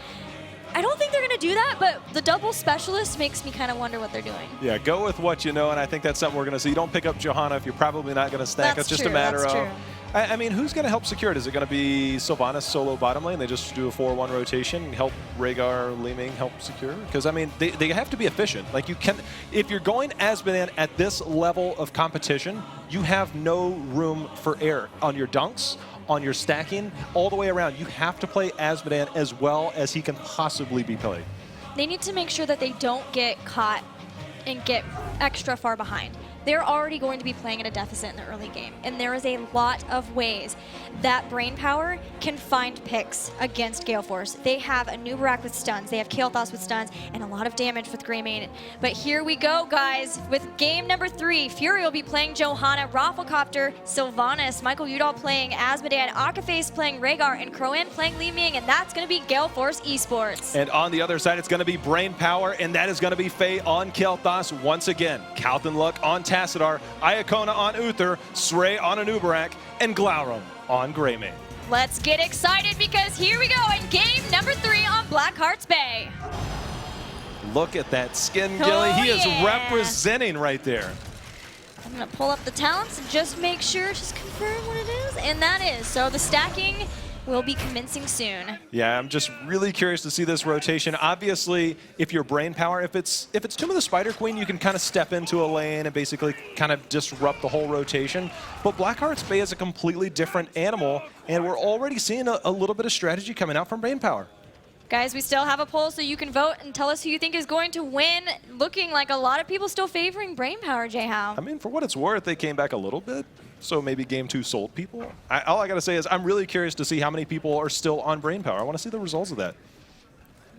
S1: I don't think they're going to do that, but the double specialist makes me kind of wonder what they're doing.
S2: Yeah, go with what you know, and I think that's something we're going to see. You don't pick up Johanna if you're probably not going to stack.
S1: That's
S2: it's just
S1: true,
S2: a matter
S1: that's
S2: of...
S1: true.
S2: I mean, who's going to help secure it? Is it going to be Sylvanas solo bottom lane? They just do a 4-1 rotation and help Rhaegar, Li Ming help secure? Because, I mean, they have to be efficient. Like, you can... If you're going Asmodan at this level of competition, you have no room for error on your dunks, on your stacking, all the way around. You have to play Asmodan as well as he can possibly be played.
S1: They need to make sure that they don't get caught and get extra far behind. They're already going to be playing at a deficit in the early game, and there is a lot of ways that Brainpower can find picks against Gale Force. They have a Nubarak with stuns, they have Kael'thas with stuns, and a lot of damage with Greymane. But here we go, guys, with game number 3. Fury will be playing Johanna, Rafflecopter, Sylvanas, Michael Udall playing Asmodan, Akaface playing Rhaegar, and Crowan playing Li Ming, and that's going to be Gale Force eSports.
S2: And on the other side, it's going to be Brainpower, and that is going to be Faye on Kael'thas once again. Cowton Luck on Tassadar, Iacona on Uther, Srey on Anubarak, and Glaurung on Greymane.
S1: Let's get excited because here we go in game number 3 on Blackheart's Bay.
S2: Look at that skin, Gilly. He is representing right there.
S1: I'm going to pull up the talents and just make sure, just confirm what it is, and that is. So the stacking will be commencing soon.
S2: Yeah, I'm just really curious to see this rotation. Obviously, if you're Brainpower, if it's Tomb of the Spider Queen, you can kind of step into a lane and basically kind of disrupt the whole rotation. But Blackheart's Bay is a completely different animal, and we're already seeing a little bit of strategy coming out from Brainpower.
S1: Guys, we still have a poll, so you can vote and tell us who you think is going to win. Looking like a lot of people still favoring Brainpower, J-How.
S2: I mean, for what it's worth, they came back a little bit. So maybe game 2 sold people. All I got to say is I'm really curious to see how many people are still on Brainpower. I want to see the results of that.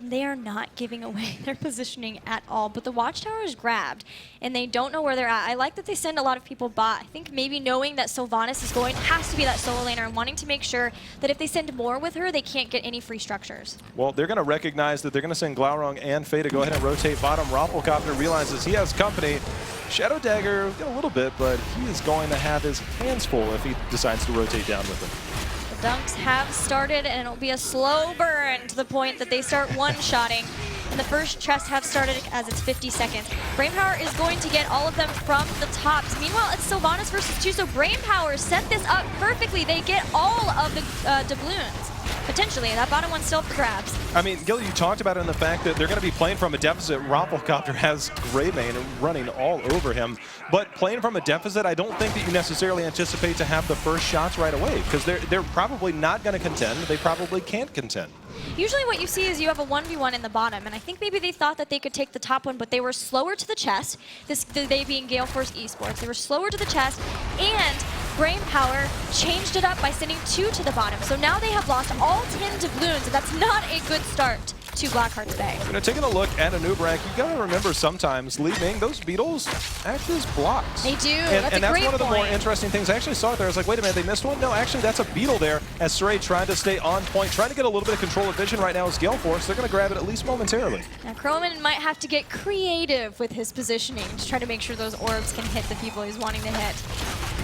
S1: They are not giving away their positioning at all, but the Watchtower is grabbed, and they don't know where they're at. I like that they send a lot of people bot. I think maybe knowing that Sylvanas is going, has to be that solo laner, and wanting to make sure that if they send more with her, they can't get any free structures.
S2: Well, they're going to recognize that they're going to send Glaurung and Faye to go ahead and rotate bottom. Rafflecopter realizes he has company. Shadow Dagger, a little bit, but he is going to have his hands full if he decides to rotate down with him.
S1: The dunks have started, and it'll be a slow burn to the point that they start one-shotting. And the first chests have started as it's 50 seconds. Brainpower is going to get all of them from the tops. Meanwhile, it's Sylvanas versus 2, so Brainpower set this up perfectly. They get all of the doubloons. potentially. That bottom one's still for grabs.
S2: I mean, Gil, you talked about it in the fact that they're going to be playing from a deficit. Rafflecopter has Greymane running all over him. But playing from a deficit, I don't think that you necessarily anticipate to have the first shots right away, because they're probably not going to contend. They probably can't contend.
S1: Usually what you see is you have a 1v1 in the bottom, and I think maybe they thought that they could take the top one, but they were slower to the chest, they being Gale Force eSports. They were slower to the chest, and Brainpower changed it up by sending 2 to the bottom. So now they have lost all 10 doubloons, and that's not a good start to Blackheart's Bay.
S2: You know, taking a look at Anubrak, you got to remember sometimes, Li Ming, those beetles actually is blocked.
S1: They do.
S2: And that's
S1: great
S2: one of the
S1: point.
S2: more interesting things. I actually saw it there. I was like, wait a minute, they missed one? No, actually, that's a beetle there. As Saray trying to stay on point, trying to get a little bit of control of vision right now as Gale Force. They're going to grab it at least momentarily.
S1: Now, Croman might have to get creative with his positioning to try to make sure those orbs can hit the people he's wanting to hit.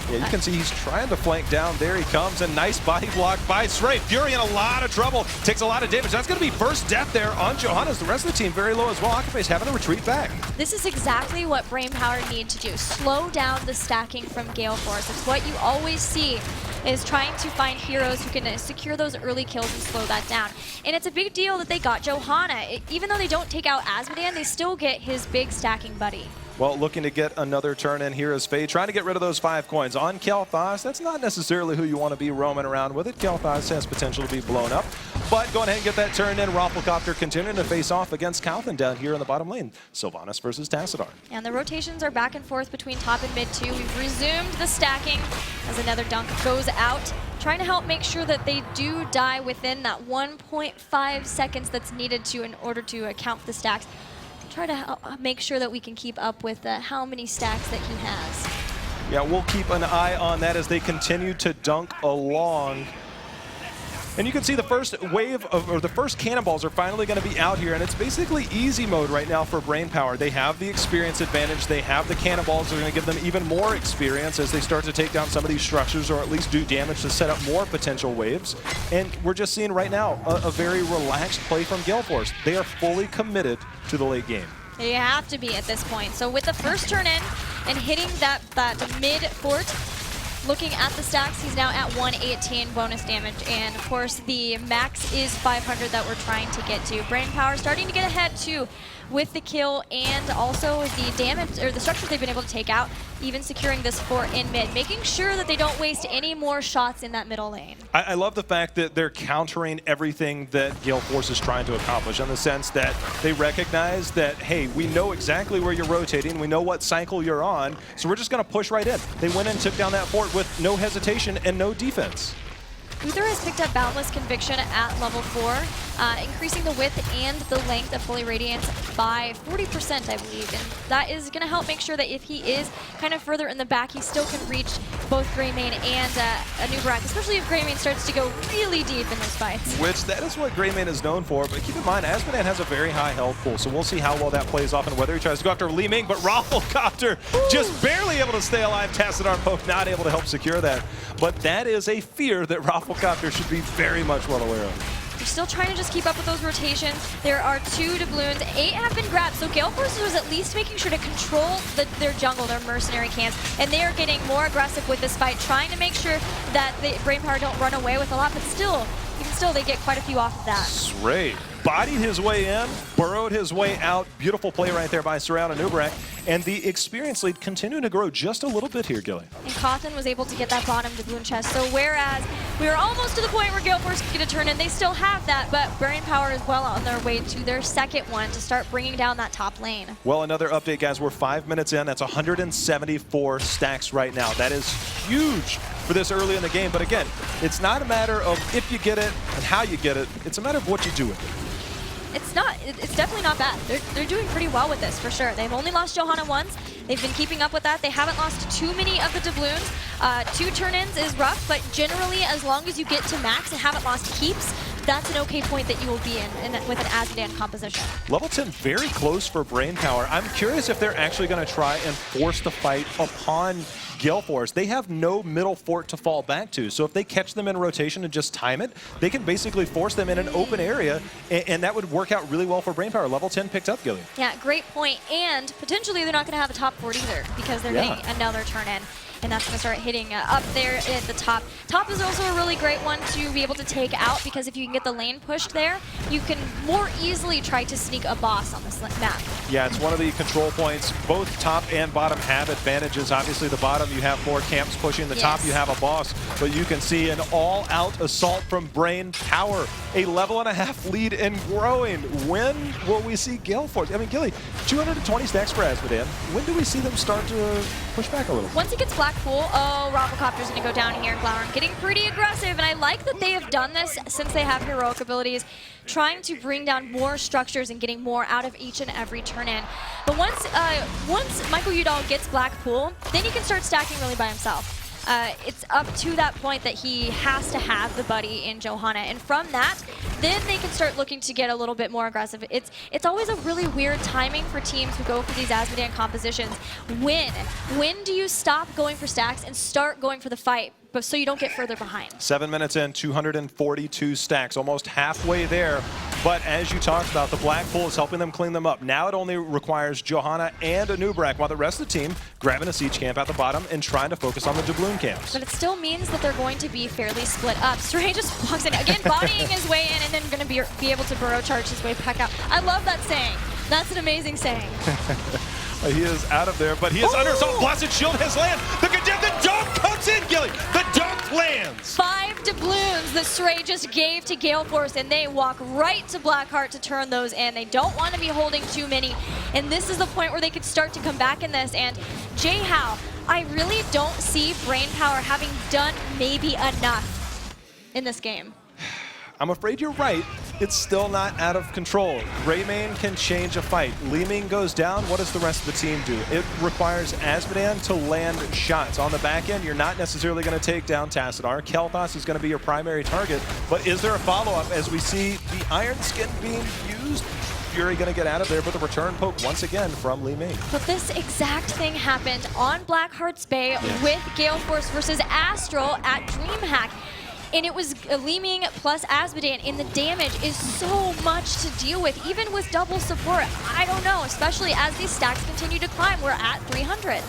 S2: Yeah, you can see he's trying to flank down. There he comes. A nice body block by Saray. Fury in a lot of trouble. Takes a lot of damage. That's going to be first death there on Johannes. The rest of the team very low as well. Akame's having to retreat back.
S1: This is exactly what Brainpower need to do. Slow down the stacking from Gale Force. It's what you always see, is trying to find heroes who can secure those early kills and slow that down. And it's a big deal that they got Johanna. Even though they don't take out Asmodan, they still get his big stacking buddy.
S2: Well, looking to get another turn in here is Faye, trying to get rid of those 5 coins. On Kel'Thas, that's not necessarily who you want to be roaming around with it. Kel'Thas has potential to be blown up. But going ahead and get that turn in. Rafflecopter continuing to face off against Calvin down here in the bottom lane. Sylvanas versus Tassadar.
S1: And the rotations are back and forth between top and mid too. We've resumed the stacking as another dunk goes out, trying to help make sure that they do die within that 1.5 seconds that's needed to in order to account for the stacks. Try to help make sure that we can keep up with how many stacks that he has.
S2: Yeah, we'll keep an eye on that as they continue to dunk along. And you can see the first wave of, or the first cannonballs are finally going to be out here, and it's basically easy mode right now for Brainpower. They have the experience advantage. They have the cannonballs. They're going to give them even more experience as they start to take down some of these structures, or at least do damage to set up more potential waves. And we're just seeing right now a very relaxed play from Gale Force. They are fully committed to the late game.
S1: They have to be at this point. So with the first turn in and hitting that mid fort, looking at the stacks, he's now at 118 bonus damage, and of course the max is 500 that we're trying to get to. Brainpower starting to get ahead too with the kill and also the damage, or the structures they've been able to take out, even securing this fort in mid, making sure that they don't waste any more shots in that middle lane.
S2: I love the fact that they're countering everything that Gale Force is trying to accomplish, in the sense that they recognize that, hey, we know exactly where you're rotating, we know what cycle you're on, so we're just going to push right in. They went and took down that fort with no hesitation and no defense.
S1: Uther has picked up Boundless Conviction at level 4, increasing the width and the length of Fully Radiant by 40%, I believe. And that is going to help make sure that if he is kind of further in the back, he still can reach both Greymane and Anubrak, especially if Greymane starts to go really deep in those fights.
S2: Which, that is what Greymane is known for, but keep in mind, Asmodan has a very high health pool, so we'll see how well that plays off and whether he tries to go after Li Ming, but Rafflecopter just barely able to stay alive. Tassadar Poke not able to help secure that. But that is a fear that Rafflecopter should be very much well aware of.
S1: They're still trying to just keep up with those rotations. There are 2 doubloons, 8 have been grabbed, so Gale Force was at least making sure to control their jungle, their mercenary camps, and they are getting more aggressive with this fight, trying to make sure that the Brainpower don't run away with a lot, but still, even still, they get quite a few off of that.
S2: Saray bodied his way in, burrowed his way out. Beautiful play right there by Saray and Anubrak. And the experience lead continuing to grow just a little bit here, Gilly.
S1: And Cawthon was able to get that bottom doubloon chest. So whereas we were almost to the point where Gale Force could get a turn in, they still have that, but Brainpower is well on their way to their second one to start bringing down that top lane.
S2: Well, another update, guys. We're 5 minutes in. That's 174 stacks right now. That is huge for this early in the game. But again, it's not a matter of if you get it and how you get it. It's a matter of what you do with it.
S1: It's definitely not bad. They're doing pretty well with this, for sure. They've only lost Johanna once. They've been keeping up with that. They haven't lost too many of the doubloons. 2 turn-ins is rough, but generally, as long as you get to max and haven't lost keeps, that's an okay point that you will be in with an Asmodan composition.
S2: Level 10 very close for Brainpower. I'm curious if they're actually going to try and force the fight upon Gale Force. They have no middle fort to fall back to, so if they catch them in rotation and just time it, they can basically force them in an open area, and that would work out really well for Brainpower. Level 10 picked up, Gilly.
S1: Yeah, great point. And potentially they're not going to have a top fort either, because they're getting another turn in. And that's going to start hitting up there at the top. Top is also a really great one to be able to take out, because if you can get the lane pushed there, you can more easily try to sneak a boss on this map.
S2: Yeah, it's one of the control points. Both top and bottom have advantages. Obviously, the bottom, you have more camps pushing. The top, you have a boss. But you can see an all-out assault from Brain Power. A level and a half lead and growing. When will we see Gale Force? I mean, Gilly, 220 stacks for Asmodan. When do we see them start to push back a little?
S1: Once he gets Blackpool, oh, Rafflecopter's going to go down here. Glowworm getting pretty aggressive, and I like that they have done this since they have heroic abilities, trying to bring down more structures and getting more out of each and every turn-in. But once Michael Udall gets Blackpool, then he can start stacking really by himself. It's up to that point that he has to have the buddy in Johanna, and from that, then they can start looking to get a little bit more aggressive. It's always a really weird timing for teams who go for these Asmodan compositions. When do you stop going for stacks and start going for the fight, but so you don't get further behind?
S2: 7 minutes in, 242 stacks, almost halfway there. But as you talked about, the Blackpool is helping them clean them up. Now it only requires Johanna and a Nubrak, while the rest of the team grabbing a siege camp at the bottom and trying to focus on the doubloon camps.
S1: But it still means that they're going to be fairly split up. Stray just walks in, again, bodying his way in, and then going to be able to burrow charge his way back out. I love that saying. That's an amazing saying.
S2: He is out of there, but he is under assault. Blasted Shield has land. The dunk comes in, Gilly. The dunk lands.
S1: 5 doubloons that Stray just gave to Gale Force, and they walk right to Blackheart to turn those in. They don't want to be holding too many, and this is the point where they could start to come back in this. And J-How, I really don't see Brain Power having done maybe enough in this game.
S2: I'm afraid you're right. It's still not out of control. Greymane can change a fight. Li Ming goes down. What does the rest of the team do? It requires Asmodan to land shots. On the back end, you're not necessarily going to take down Tassadar. Kel'Thas is going to be your primary target. But is there a follow-up as we see the Iron Skin being used? Fury going to get out of there, but the return poke once again from Li Ming.
S1: But this exact thing happened on Blackheart's Bay with Gale Force versus Astral at DreamHack. And it was Li Ming plus Asmodan, and the damage is so much to deal with, even with double support. I don't know, especially as these stacks continue to climb. We're at 300.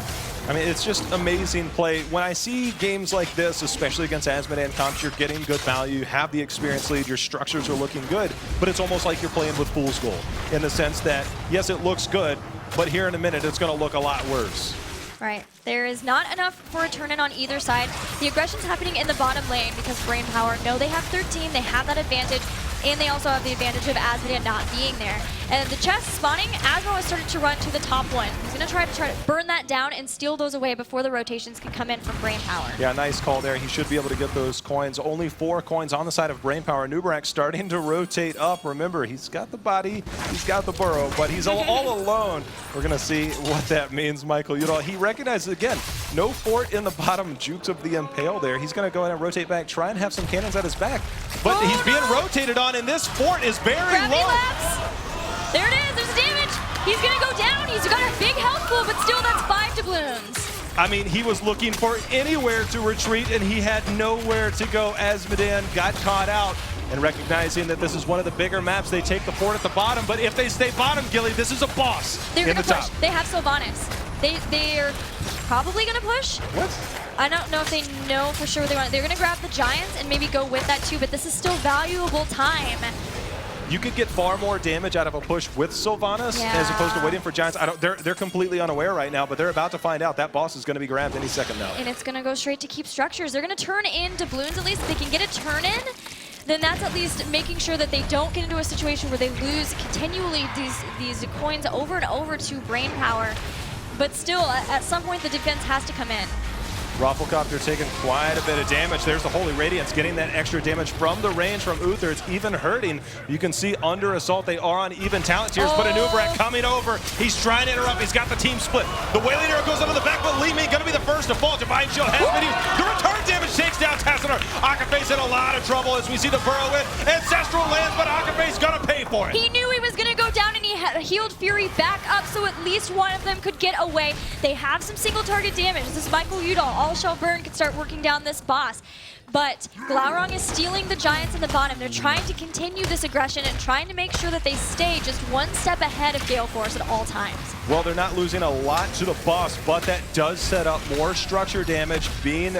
S2: I mean, it's just amazing play. When I see games like this, especially against Asmodan comps, you're getting good value, you have the experience lead, your structures are looking good, but it's almost like you're playing with fool's gold in the sense that, yes, it looks good, but here in a minute, it's going to look a lot worse.
S1: Right. There is not enough for a turn-in on either side. The aggression's happening in the bottom lane because Brain Power, no, they have 13, they have that advantage, and they also have the advantage of Asmodan not being there. And the chest spawning, Asmo has started to run to the top one. He's going to try to burn that down and steal those away before the rotations can come in from Brain Power.
S2: Yeah, nice call there. He should be able to get those coins. Only 4 coins on the side of Brain Power. Nubrak starting to rotate up. Remember, he's got the body, he's got the burrow, but he's all alone. We're going to see what that means, Michael Udall. He recognizes, again, no fort in the bottom. Jukes of the Impale there. He's going to go ahead and rotate back, try and have some cannons at his back. But he's being rotated on, and this fort is very low.
S1: Labs. There it is, there's damage. He's gonna go down. He's got a big health pool, but still that's 5 doubloons.
S2: I mean, he was looking for anywhere to retreat, and he had nowhere to go. Asmodan got caught out, and recognizing that this is one of the bigger maps, they take the fort at the bottom, but if they stay bottom, Gilly, this is a boss.
S1: They're
S2: in
S1: gonna
S2: the
S1: push.
S2: top.
S1: They have Sylvanas. They're probably gonna push.
S2: What?
S1: I don't know if they know for sure what they want. They're gonna grab the Giants and maybe go with that too, but this is still valuable time.
S2: You could get far more damage out of a push with Sylvanas as opposed to waiting for Giants. They're completely unaware right now, but they're about to find out. That boss is going to be grabbed any second now.
S1: And it's going to go straight to keep structures. They're going to turn in doubloons at least. If they can get a turn in, then that's at least making sure that they don't get into a situation where they lose continually these coins over and over to Brain Power. But still, at some point, the defense has to come in.
S2: Rafflecopter taking quite a bit of damage. There's the Holy Radiance getting that extra damage from the range from Uther. It's even hurting. You can see under assault they are on even talent tiers, but a Nubrak coming over. He's trying to interrupt. He's got the team split. The Wailing Arrow goes under the back, but Li Ming going to be the first to fall. Divine Shield has been used. The return damage, takes down Tessiner. Akape's in a lot of trouble as we see the burrow in. Ancestral lands, but Akape's gonna pay for it.
S1: He knew he was going to go down, and he healed Fury back up so at least one of them could get away. They have some single target damage. This is Michael Udall. All Shall Burn can start working down this boss. But Glaurung is stealing the Giants in the bottom. They're trying to continue this aggression and trying to make sure that they stay just one step ahead of Gale Force at all times.
S2: Well, they're not losing a lot to the boss, but that does set up more structure damage being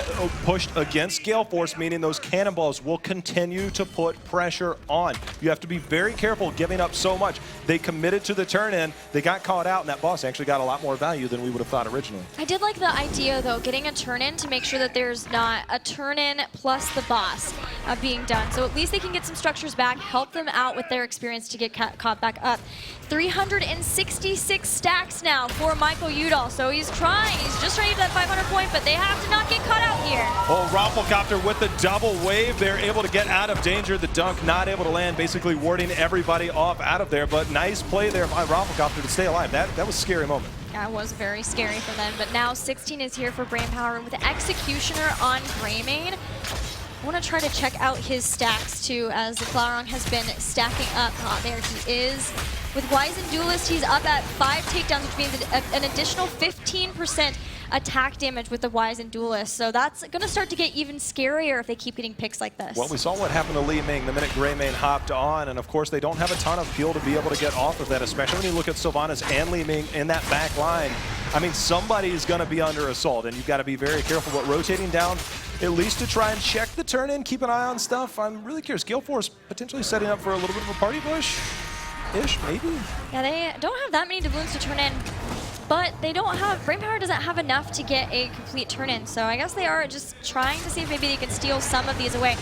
S2: pushed against Gale Force, meaning those cannonballs will continue to put pressure on. You have to be very careful giving up so much. They committed to the turn-in, they got caught out, and that boss actually got a lot more value than we would have thought originally.
S1: I did like the idea, though, getting a turn-in to make sure that there's not a turn-in plus the boss being done. So at least they can get some structures back, help them out with their experience to get caught back up. 366 stacks now for Michael Udall. So he's trying. He's just trying to get that 500 point, but they have to not get caught out here.
S2: Oh, Rafflecopter with the double wave. They're able to get out of danger. The dunk not able to land, basically warding everybody off out of there. But nice play there by Rafflecopter to stay alive. That was a scary moment.
S1: That was very scary for them. But now 16 is here for Brainpower with the Executioner on Greymane. I want to try to check out his stacks too, as the Glaurung has been stacking up. There he is. With Wizened Duelist, he's up at 5 takedowns, which means an additional 15% attack damage with the Wizened Duelist. So that's going to start to get even scarier if they keep getting picks like this.
S2: Well, we saw what happened to Li Ming the minute Greymane hopped on, and of course they don't have a ton of heal to be able to get off of that, especially when you look at Sylvanas and Li Ming in that back line. I mean, somebody's going to be under assault, and you've got to be very careful. But rotating down, at least to try and check the turn-in, keep an eye on stuff. I'm really curious. Gale Force potentially setting up for a little bit of a party push-ish, maybe?
S1: Yeah, they don't have that many doubloons to turn in, but they don't have, Brainpower doesn't have enough to get a complete turn-in. So I guess they are just trying to see if maybe they can steal some of these away.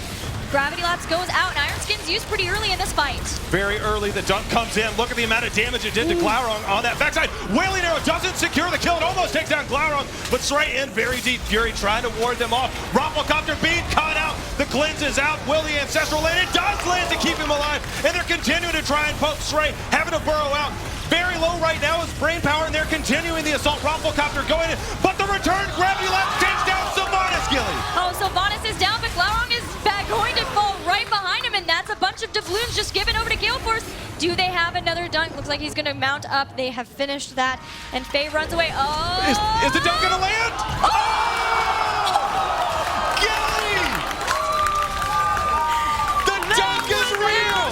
S1: Gravity Lapse goes out, and Iron Skin's used pretty early in this fight.
S2: Very early, the dunk comes in. Look at the amount of damage it did to Glaurung on that backside. Wailing Arrow doesn't secure the kill. It almost takes down Glaurung, but straight in, very deep. Fury trying to ward them off. Rafflecopter being caught out. The cleanse is out. Will the Ancestral land? It does land to keep him alive, and they're continuing to try and poke Stray, having to burrow out. Very low right now is Brainpower, and they're continuing the assault. Rafflecopter going in, but the return Gravity Lapse takes down Sylvanas, Gilly.
S1: Oh, Sylvanas is down, but Glaurung is going to fall right behind him, and that's a bunch of doubloons just given over to Gale Force. Do they have another dunk? Looks like he's going to mount up. They have finished that, and Faye runs away. Oh!
S2: Is the dunk going to land? Oh! Gilly! The dunk is real!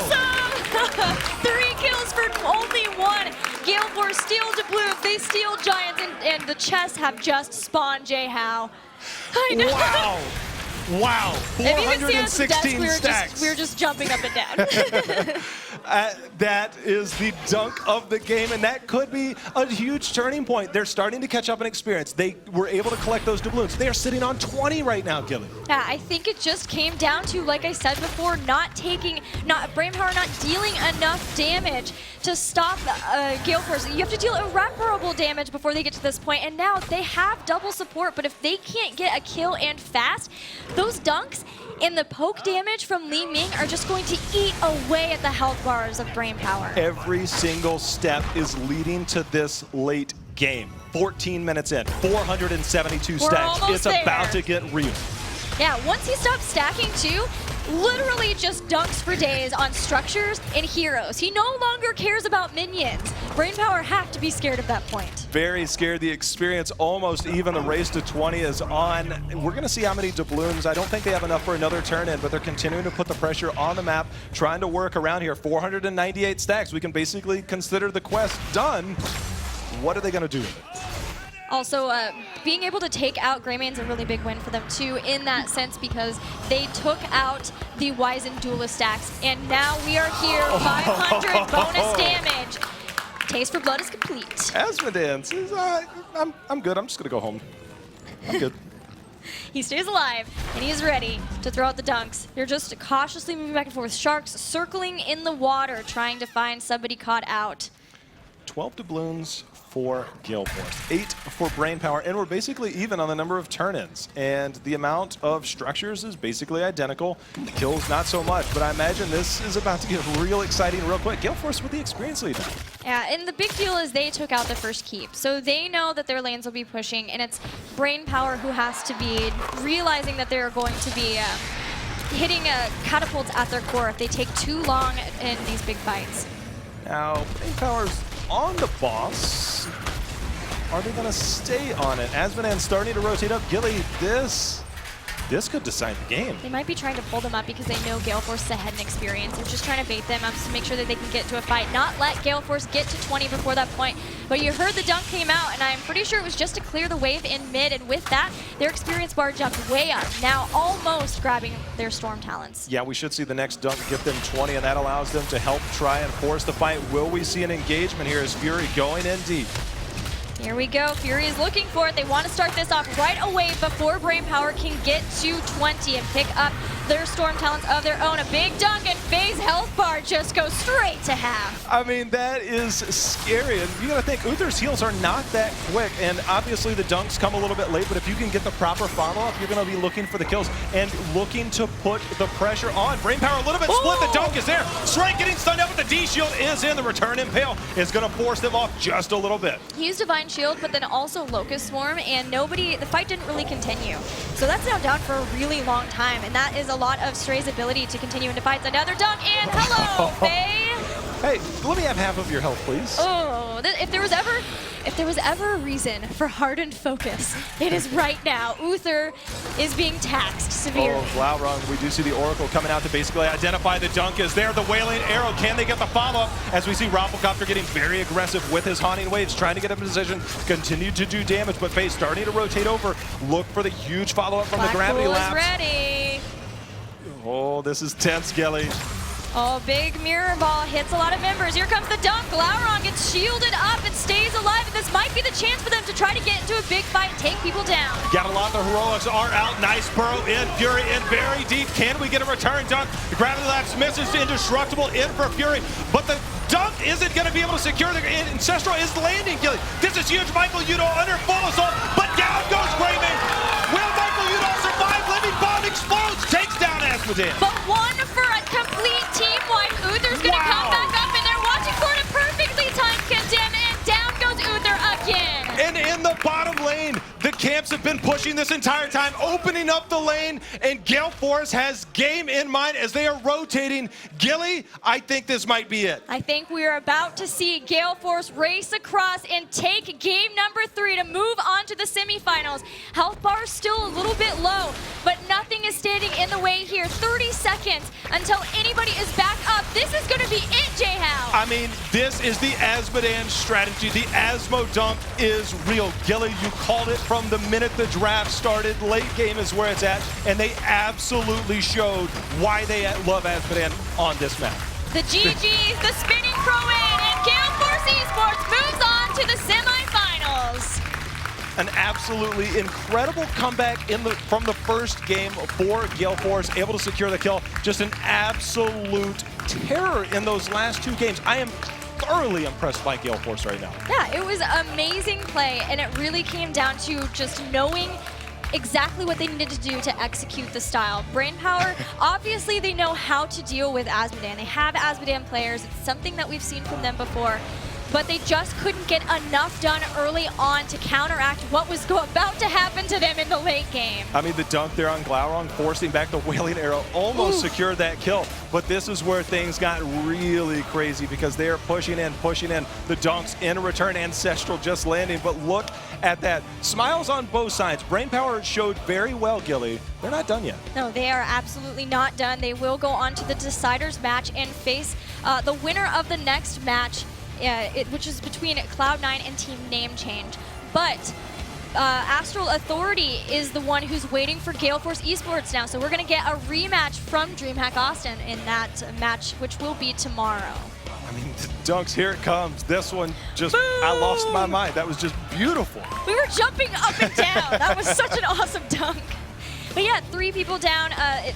S1: Awesome! 3 kills for only 1. Gale Force steal doubloons, they steal Giants, and the chests have just spawned Jay Howe. I know.
S2: Wow. Wow, 416 stacks.
S1: We were just jumping up and down.
S2: That is the dunk of the game, and that could be a huge turning point. They're starting to catch up in experience. They were able to collect those doubloons. They are sitting on 20 right now, Gilly.
S1: Yeah, I think it just came down to, like I said before, Brainpower not dealing enough damage to stop Gale Force. You have to deal irreparable damage before they get to this point, and now they have double support, but if they can't get a kill and fast, those dunks and the poke damage from Li Ming are just going to eat away at the health bars of Brainpower.
S2: Every single step is leading to this late game. 14 minutes in, 472 stacks. It's about to get real.
S1: Yeah, once he stops stacking too, literally just dunks for days on structures and heroes. He no longer cares about minions. Brainpower have to be scared at that point.
S2: Very scared. The experience almost even. The race to 20 is on. We're going to see how many doubloons. I don't think they have enough for another turn-in, but they're continuing to put the pressure on the map, trying to work around here. 498 stacks. We can basically consider the quest done. What are they going to do with it?
S1: Also, being able to take out Greymane's a really big win for them too, in that sense, because they took out the Wizened Duelist stacks, and now we are here, 500 bonus damage. Taste for Blood is complete.
S2: Asmodance is, I'm good. I'm just going to go home. I'm good.
S1: He stays alive, and he's ready to throw out the dunks. You're just cautiously moving back and forth. Sharks circling in the water, trying to find somebody caught out.
S2: 12 doubloons, for Gale Force, 8 for Brainpower, and we're basically even on the number of turn-ins. And the amount of structures is basically identical. The kills, not so much, but I imagine this is about to get real exciting real quick. Gale Force with the experience lead now.
S1: Yeah, and the big deal is they took out the first keep. So they know that their lanes will be pushing, and it's Brainpower who has to be realizing that they're going to be hitting catapults at their core if they take too long in these big fights.
S2: Now, Brainpower's on the boss. Are they going to stay on it? Asmodan starting to rotate up. Gilly, this could decide the game.
S1: They might be trying to pull them up because they know Gale Force is ahead in experience. They're just trying to bait them up to make sure that they can get to a fight, not let Gale Force get to 20 before that point. But you heard the dunk came out, and I'm pretty sure it was just to clear the wave in mid, and with that, their experience bar jumped way up, now almost grabbing their Storm talents.
S2: Yeah, we should see the next dunk get them 20, and that allows them to help try and force the fight. Will we see an engagement here as Fury going in deep?
S1: Here we go. Fury is looking for it. They want to start this off right away before Brainpower can get to 20 and pick up their Storm talents of their own. A big dunk, and FaZe health bar just goes straight to half.
S2: I mean, that is scary. And you got to think, Uther's heals are not that quick. And obviously, the dunks come a little bit late. But if you can get the proper follow-up, you're going to be looking for the kills and looking to put the pressure on. Brainpower a little bit split. The dunk is there. Strike getting stunned up, but the D-shield is in. The return impale is going to force them off just a little bit.
S1: He used Divine Shield, but then also Locust Swarm, and the fight didn't really continue. So that's now down for a really long time, and that is a lot of Stray's ability to continue into fights. Another dunk, and hello, Faye!
S2: Hey, let me have half of your health, please.
S1: Oh, if there was ever a reason for hardened focus, it is right now. Uther is being taxed severely.
S2: Oh, wow, wrong. We do see the Oracle coming out to basically identify the dunk is there. The Wailing Arrow, can they get the follow-up? As we see Rafflecopter getting very aggressive with his Haunting Waves, trying to get in position, continue to do damage, but FaZe starting to rotate over. Look for the huge follow-up from the Gravity
S1: Black
S2: Lapse.
S1: Bull is ready.
S2: Oh, this is tense, Gilly.
S1: Oh, big mirror ball hits a lot of members. Here comes the dunk. Glaurung gets shielded up and stays alive, and this might be the chance for them to try to get into a big fight and take people down.
S2: Got a lot. The Heroics are out. Nice burrow in. Fury in very deep. Can we get a return dunk? The Gravity Lapse misses. Indestructible in for Fury, but the dunk isn't going to be able to secure the Ancestral is landing, Gilly. This is huge. Michael Udo under full assault, but down goes Greymane. Will Michael Udo survive? Living Bomb explodes, takes down Asmodan.
S1: But one for a complete team wipe. Uther's going to come back up, and they're watching for it. A perfectly timed condemn, and down goes Uther again.
S2: And in the bottom lane, the camps have been pushing this entire time, opening up the lane, and Gale Force has game in mind as they are rotating. Gilly, I think this might be it.
S1: I think we are about to see Gale Force race across and take game number 3 to move on to the semifinals. Health bar is still a little bit low, but nothing is standing in the way here. 30 seconds until anybody is back up. This is going to be it, J-How.
S2: I mean, this is the Asmodan strategy. The Asmo dunk is real. Gilly, you called it from the minute the draft started. Late game is where it's at, and they absolutely showed why they love Asmodan on this map.
S1: The GGs, the spinning pro-in, and Gale Force eSports moves on to the semifinals.
S2: An absolutely incredible comeback from the first game for Gale Force, able to secure the kill. Just an absolute terror in those last 2 games. I am thoroughly impressed by Gale Force right now.
S1: Yeah, it was amazing play, and it really came down to just knowing exactly what they needed to do to execute the style. Brainpower, obviously they know how to deal with Asmodan. They have Asmodan players. It's something that we've seen from them before, but they just couldn't get enough done early on to counteract what was about to happen to them in the late game.
S2: I mean, the dunk there on Glaurung, forcing back the Wailing Arrow, almost secured that kill. But this is where things got really crazy because they are pushing in. The dunks in return, Ancestral just landing. But look at that. Smiles on both sides. Brainpower showed very well, Gilly. They're not done yet.
S1: No, they are absolutely not done. They will go on to the Deciders match and face the winner of the next match, which is between Cloud9 and Team Name Change. But Astral Authority is the one who's waiting for Gale Force eSports now. So we're going to get a rematch from DreamHack Austin in that match, which will be tomorrow.
S2: I mean, the dunks, here it comes. This one just,
S1: Boom!
S2: I lost my mind. That was just beautiful.
S1: We were jumping up and down. That was such an awesome dunk. But yeah, 3 people down.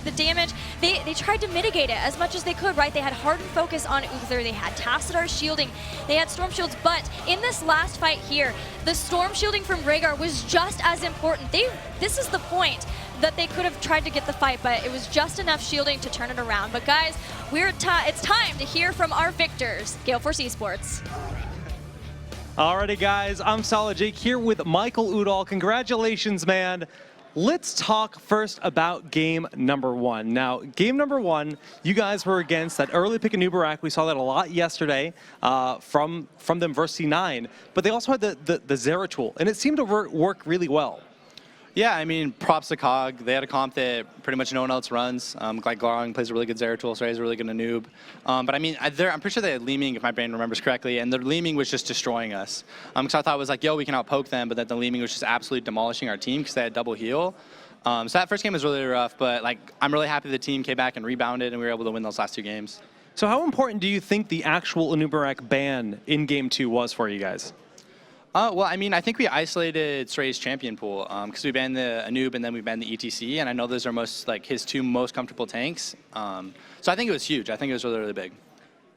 S1: The damage, they tried to mitigate it as much as they could, right? They had hardened focus on Uther. They had Tassadar shielding. They had storm shields. But in this last fight here, the storm shielding from Rhaegar was just as important. This is the point that they could have tried to get the fight, but it was just enough shielding to turn it around. But guys, it's time to hear from our victors, Gale Force eSports.
S7: Alrighty, guys, I'm Solid Jake here with Michael Udall. Congratulations, man. Let's talk first about game number 1. Now, game number 1, you guys were against that early pick of Nubarak. We saw that a lot yesterday from them versus C9, but they also had the Zera tool, and it seemed to work really well.
S8: Yeah, I mean, props to COG. They had a comp that pretty much no one else runs. Like Glorong plays a really good Zera tool, so he's really good to noob. But I mean, I'm pretty sure they had Leeming, if my brain remembers correctly, and the Leeming was just destroying us. Because I thought it was like, yo, we can outpoke them, but then the Leeming was just absolutely demolishing our team because they had double heal. So that first game was really rough, but like, I'm really happy the team came back and rebounded, and we were able to win those last 2 games.
S7: So how important do you think the actual Nubarak ban in game 2 was for you guys?
S8: Well, I mean, I think we isolated Sray's champion pool because we banned the Anub and then we banned the ETC, and I know those are his 2 most comfortable tanks. So I think it was huge. I think it was really, really big.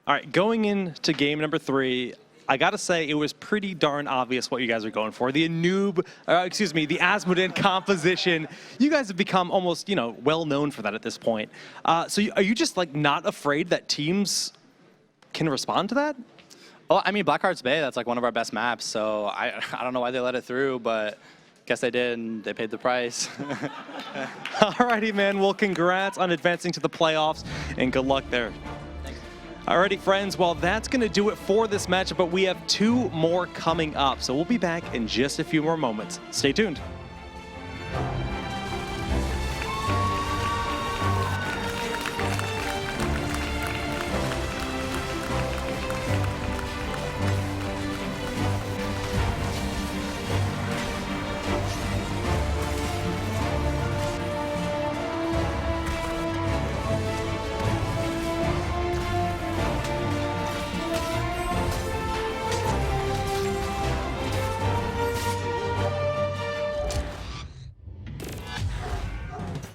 S7: All right, going into game number 3, I gotta say it was pretty darn obvious what you guys are going for. The Anub, the Asmodan composition. You guys have become almost, well known for that at this point. So are you just like not afraid that teams can respond to that?
S8: Well, I mean, Blackheart's Bay, that's like one of our best maps, so I don't know why they let it through, but guess they did, and they paid the price.
S7: Alrighty, man. Well, congrats on advancing to the playoffs, and good luck there. Alrighty, friends. Well, that's going to do it for this matchup, but we have 2 more coming up, so we'll be back in just a few more moments. Stay tuned.